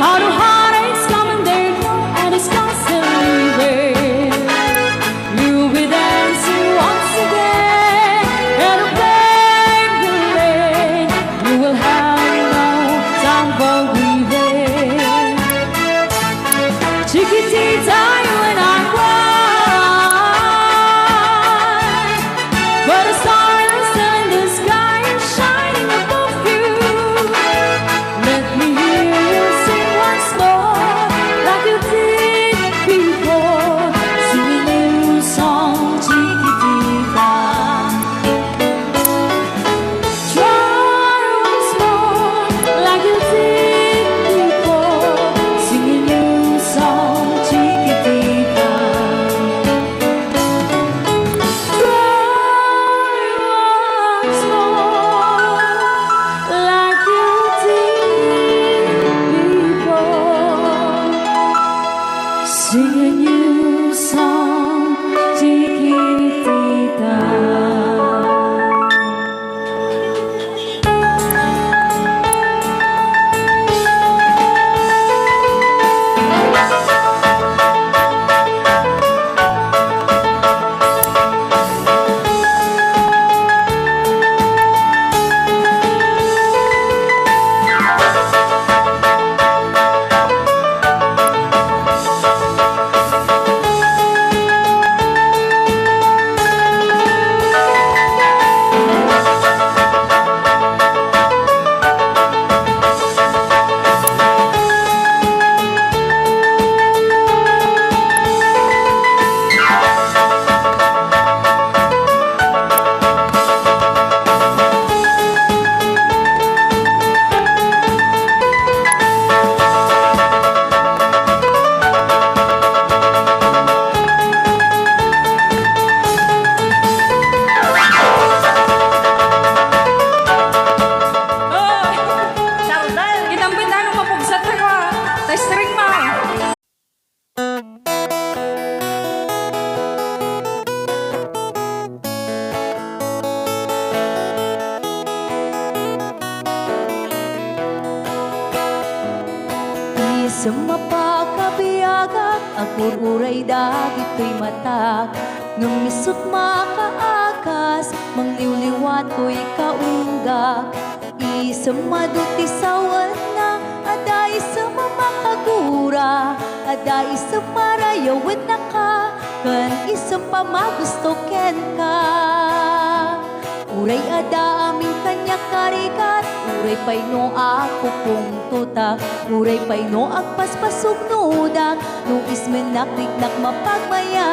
how the heartaches come and they go, and it's constantly leaving. You'll be dancing once again, and the pain will end. You will have no time for grieving. Chiquitita, you and I cry, but a star is still in the sky and shining above you. Let me hear you sing once more, like you did before, singing you song, Chiquitita. Try once more, like you did before, singing you song, Chiquitita. Sing a new song, Chiquitita. Sa mapakabiyagak, agur-uray dagit ko'y matak. Nung misot makaakas, mangliwliwat ko'y kaunggak. Isang maduti sawan na, ada isang mamakagura. Ada isang marayawin na ka, kan isang pamagusto ken ka. Uray ada aming kanya karikat, uray pa'y no ako pong tutak. Uray pa'y no agpaspasog nudak, no ismen nakriknak mapagmayan.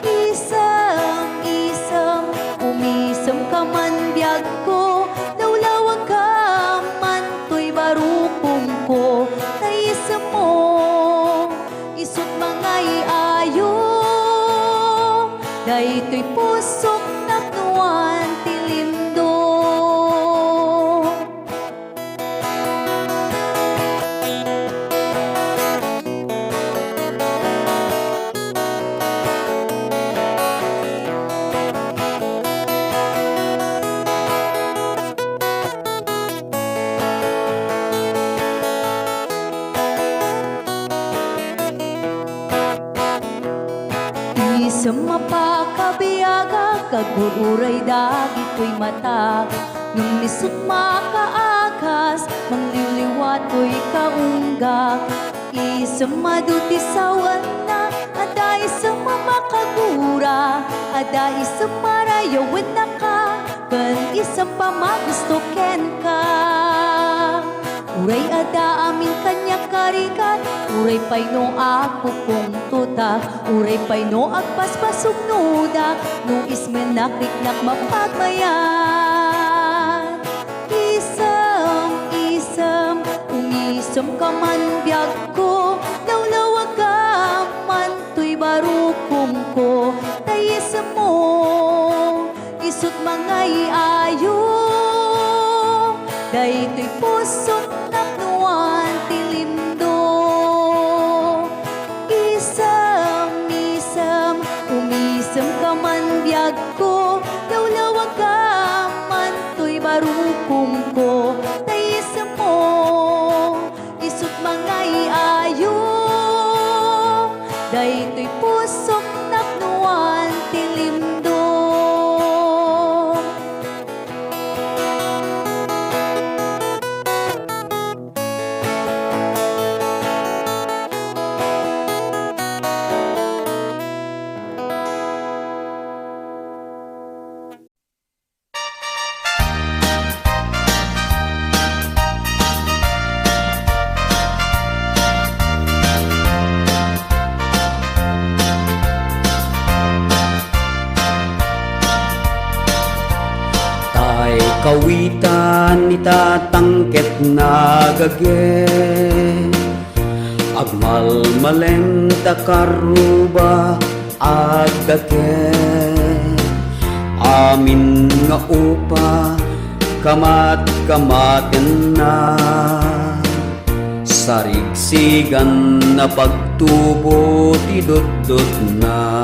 Isem, isem, umisem ka man biyag ko, lawlawag ka man to'y barukong ko. Naisem mo, isut mga iayo, dahi to'y pusok naknuan tilindo. Sa mapakabiyaga, kagururay dagit ko'y matak. Nung nisot makaakas, mangliliwat ko'y kaunggak. Isang maduti sawan na, ada isang mamakagura. Ada isang marayawin na ka, kan isang pamagusto ken ka. Uray ada amin kanya karikat, uray pa'y no ako pong tutak. Uray pa'y no agpaspasog nudak, no ismen nakriknak mapagmayan. Isem, isem, umisem ka man biyag ko, lawlawag ka man to'y barukong ko. Tayisem mo, isut mga iayo, dahi to'y pusok naknuan tilindo. Isem, isem, umisem ka man biyag ko, lawlawag ka man to'y barukong ko. Tayisem mo, isut mga iayo, dahi to'y pusok naknuan tilindo. Kawitan itatangket nagage, agmalmaleng takaruba agdake. Amin nga upa kamat-kamaten na, Sarigsigan na pagtubo ti dot na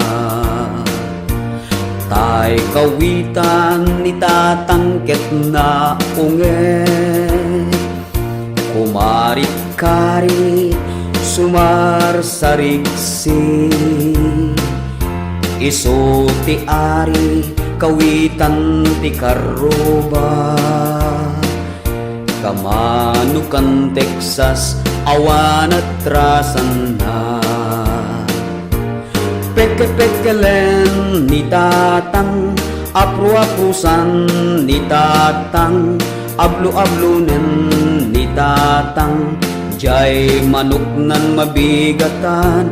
tay kawitan ni tatangket na unge kumarit-karit sumar sarigsi iso ti ari kawitan ti karuba kamanukan Texas awan at rasan na peke-pekelen ni tatang apru-aprusan ni tatang ablu-ablunen ni tatang jay manok nan mabigatan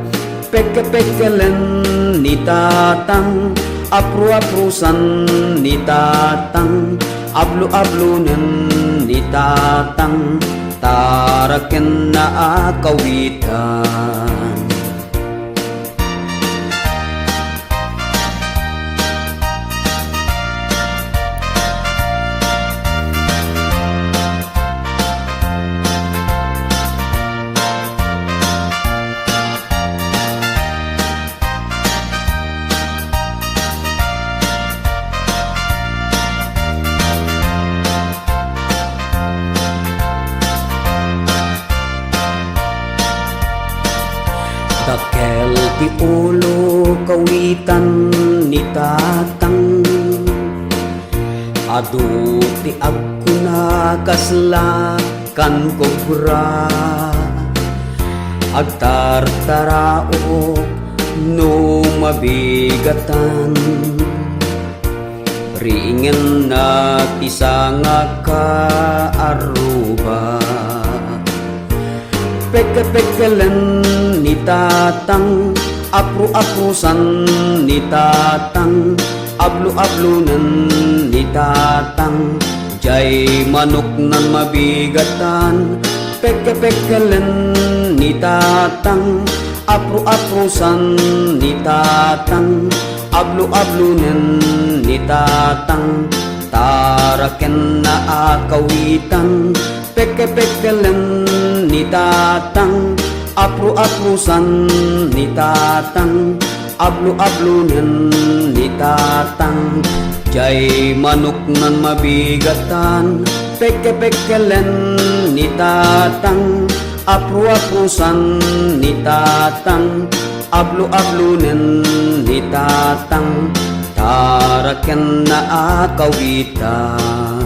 peke-pekelen ni tatang apru-aprusan ni tatang ablu-ablunen ni tatang taraken na kawitan Dakel ti ulo kawitan ni tatang adu ti agkuna kaslakan kobra agtartarao no mabigatan ringen na tisanga ka aruba peke-pekelen ni tatang apru-aprusan ni tatang ablu-ablunan ni tatang jay manok nan mabigatan peke-pekelen ni tatang apru-aprusan ni tatang ablu-ablunan ni tatang taraken na kawitan peke-pekelen ni tatang apru-aprusan ni tatang ablu-ablunen ni tatang jay manok nan mabigatan peke-pekelen ni tatang apru-aprusan ni tatang ablu-ablunen ni tatang taraken na kawitan.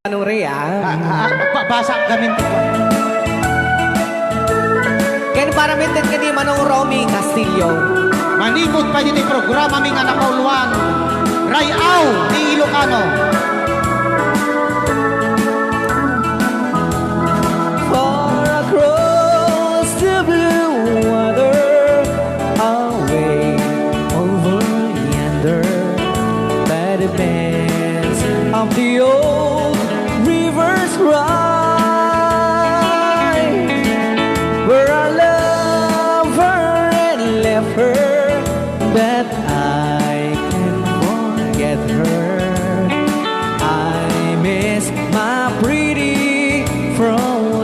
Anong Rhea? Basa gamin ko. Kaya para mintin ka di Manong Romy Castillo. Manipot pa dito yung programa ming anak kauluan. Rayaw ni Ilokano. Far across the blue water, away over yonder, by the banks of the old rivers ride, where I love her and left her, that I can forget her. I miss my pretty Frauline.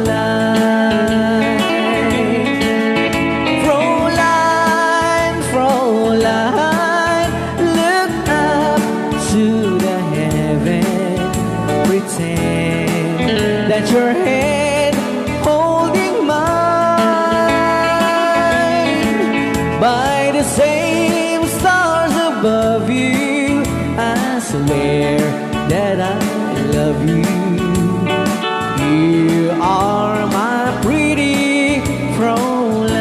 Frauline, Frauline, look up to the heaven, pretend that your hand holding mine. By the same stars above you, I swear that I love you. You are my pretty Frauline.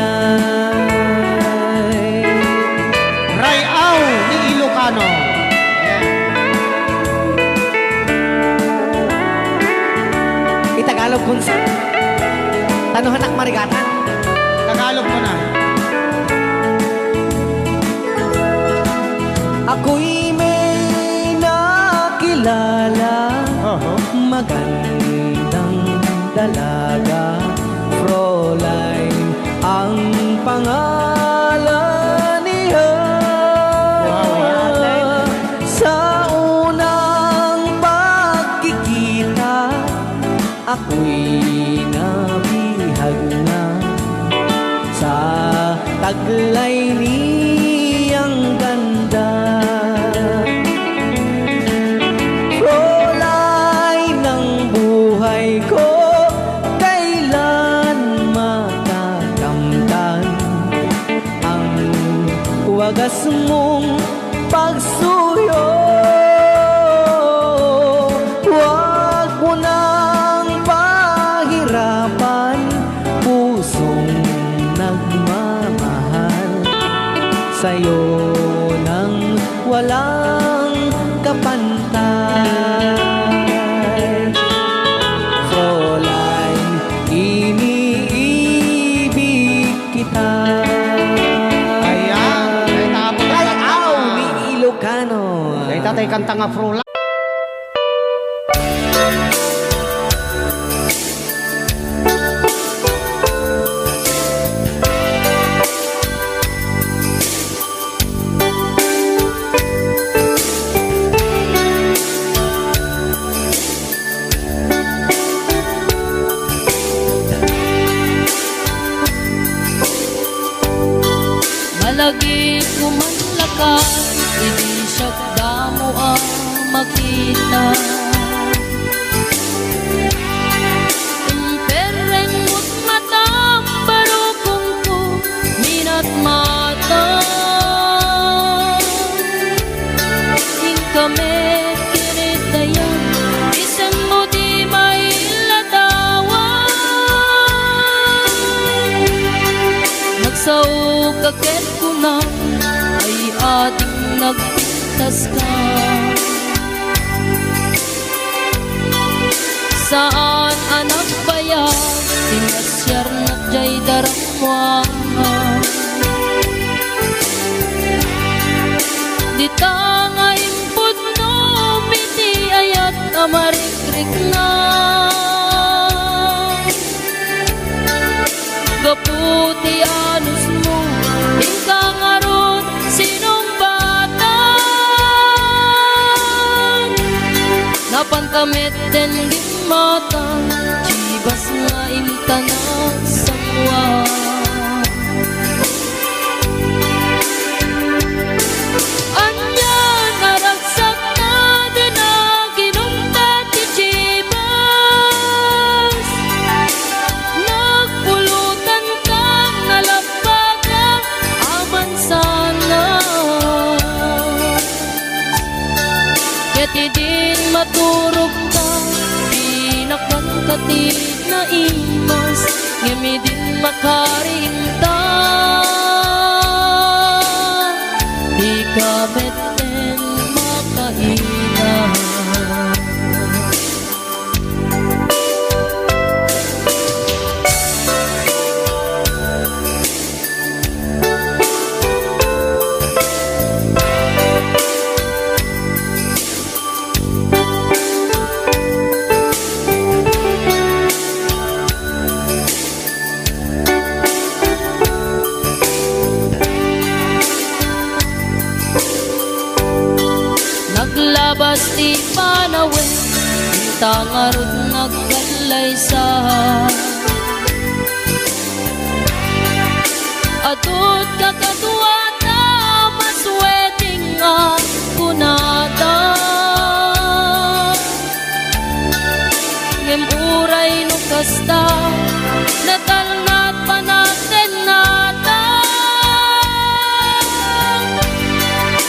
Rayaw ni Ilokano. Itagalog kung sa tanuhan ak marigatan. Tagalog mo na. Ako'y may nakilala, magandang dalaga, Frauline ang pangalan niya. Sa unang pagkikita ako'y nabihag na sa taglay niyang ganda. Frauline ng buhay ko, kailan matakamtan ang wagas mong pagsuyo. Huwag mo nang pahirapan pusong nagmamahal sa'yo nang walang kapantay. Frauline, iniibig kita. Ayan, ay tapos Ay, aw, ni Ilokano. ay tatay kanta nga Frauline. Malagi ko man lakas, hindi siya damo ang makita. Pereng mo't matam, barukong ko, minat mata. Ing kami kinitayan, isem mo di may latawan. Nagsaog kaket ko na, ay ating nagpintas ka. Saan anak bayan, sinasyar na jay daramwa. Dita nga impod no, miti ayat amarikrik na. Gaputi anus mo, ika nga ron, sinong bata? Napankamit din mata, Chivas nga intanang sangwa. Anya nga ragsak na din na ginumta ti Chivas. Nagpulutan kang nalabaga, aman sana. Keti din maturog ka, pinakban katid na imas, ngemi din makarinta. Di ka beten makaina. Naglabas ti panawin, kita nga ron nagkalay sa. Adot kakatuwata, masweting nga kunata. Ngem uray no kasta, natalnat panaten nata.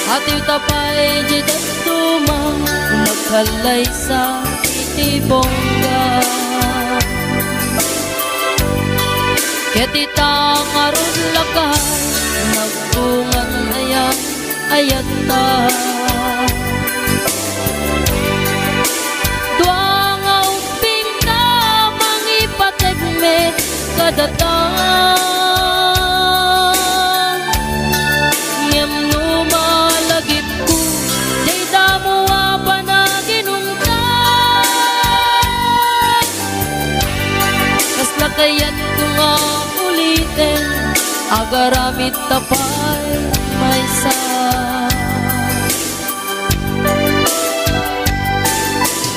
Hatiw tapay jidat tumang, nagkalay sa itibongga. Ketita nga ron lakay, nagbungan ayan ayat ta. Dua nga uping ka, mangipategme kadatang. Ngem numalagip ko, day damo pa na ginungkay. Kas lakayan ko nga ulitin, agaramit tapay may sa.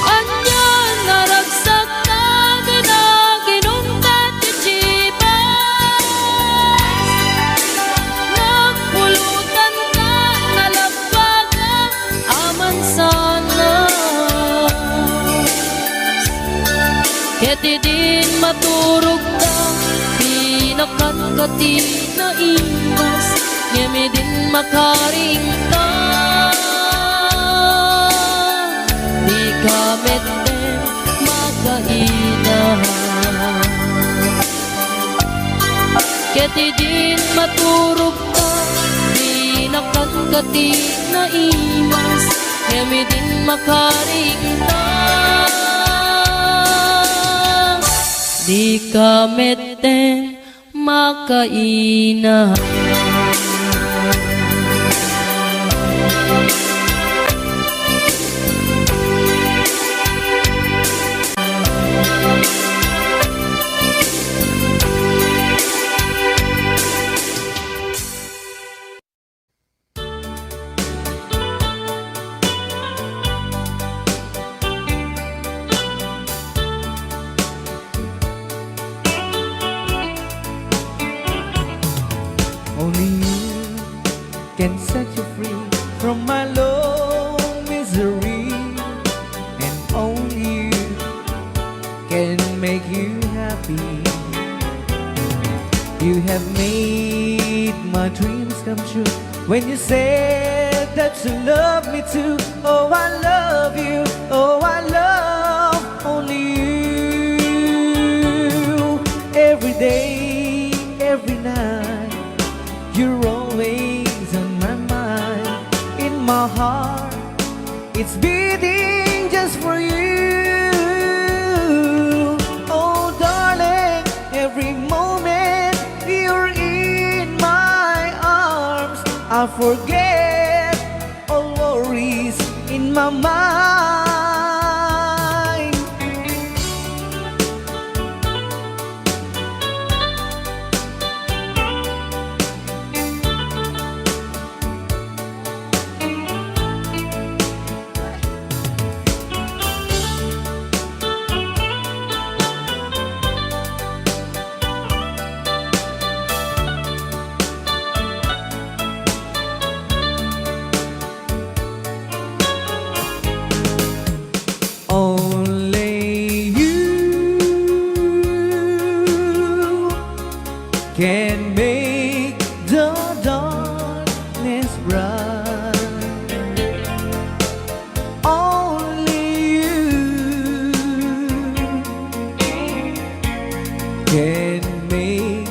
Anya naragsak na din maturog ta, di nakakati na imas, ngemi din makaring ta. Di ka mete makainahan, keti din maturog ta, di nakakati na imas, ngemi din makaring ta. Di ka mete makainahan. Only you can set you free from my low misery, and only you can make you happy. You have made my dreams come true when you said that you love me too. Oh, I love you. Oh, I love only you. Every day, every night, you're always on my mind. In my heart, it's beating just for you. Oh, darling, every moment you're in my arms, I forget all worries in my mind. Only you can make the darkness bright. Only you can make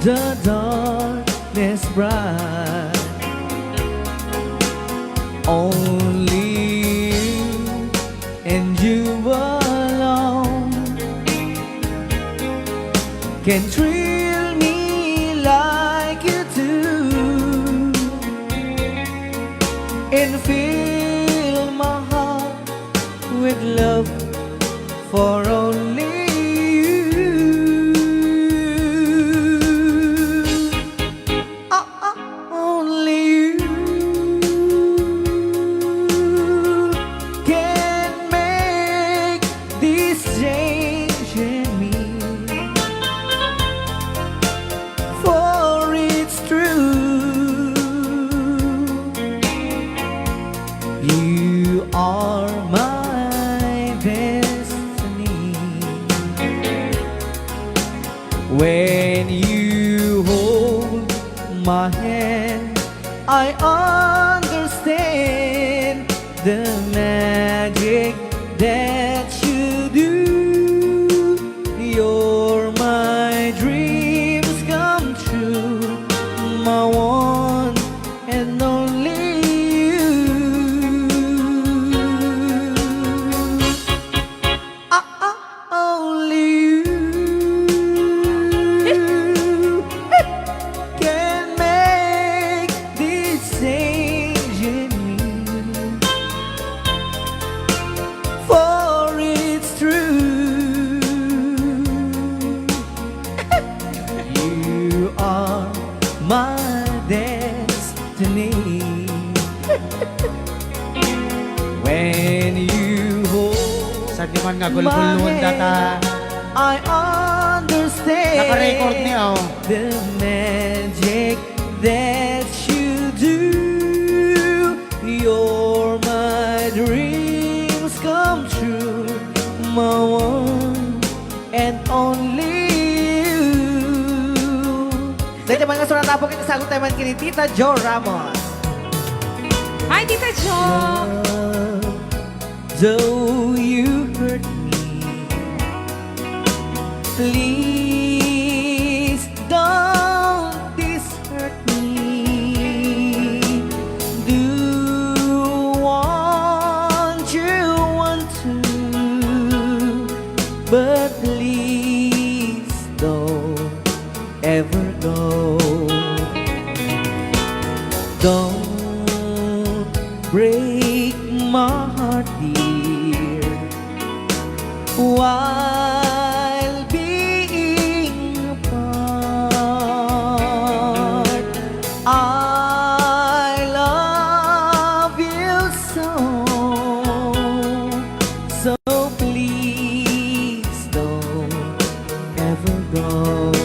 the darkness bright. Only you and you alone can thrill me like you do, and fill my heart with love for only you. Only you can make this change in me, for it's true. You are my destiny. When you hold my hand, I understand the magic that you do. You're my dreams come true, my one and only you. Only you can make this change in me, for it's true. You are my destiny. When you hold Sa di man nga gulgulun data. I understand Naka-record niya, oh. the magic that you do. You're my dreams come true, my one and only you. Dahil naman nga sunat po kita sagot naman kini Tita Jo Ramos. Hi, Tita Jo! Though you hurt me, please don't dishurt me. Do want to, but please don't ever go. Don't break my heart, dear, while being apart. I love you so, so please don't ever go.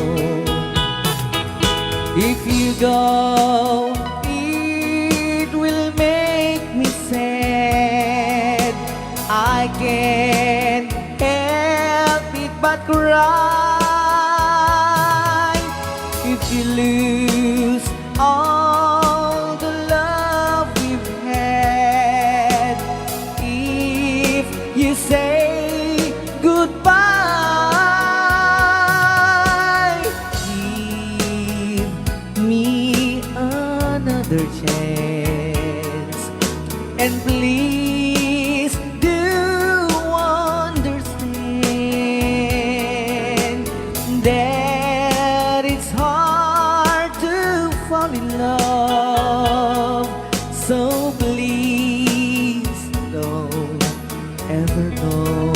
If you go, it will make me sad. I can't help it but cry. If you lose all the love we've had, if you say goodbye, give me another chance, and please do understand that it's hard to fall in love. So please don't ever go.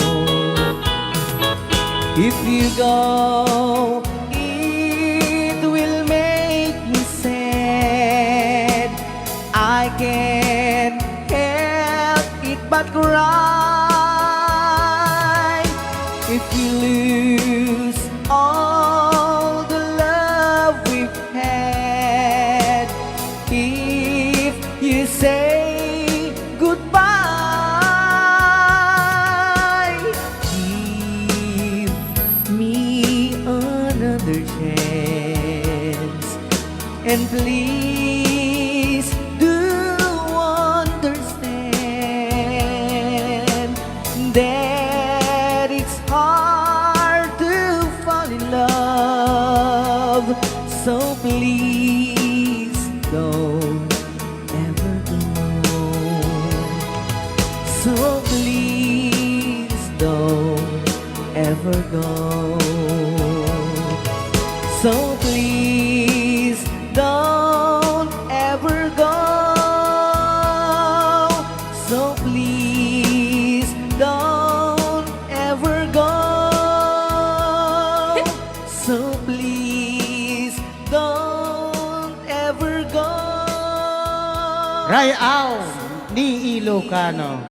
If you go, it will make me sad. I can't help it but cry. If you lose all the love we've had, if you say goodbye, give me another chance, and please do understand that it's hard to fall in love. So please don't ever go. So please don't ever go. So please don't ever go. So please don't ever go. So please don't ever go. Rayaw ni Ilokano.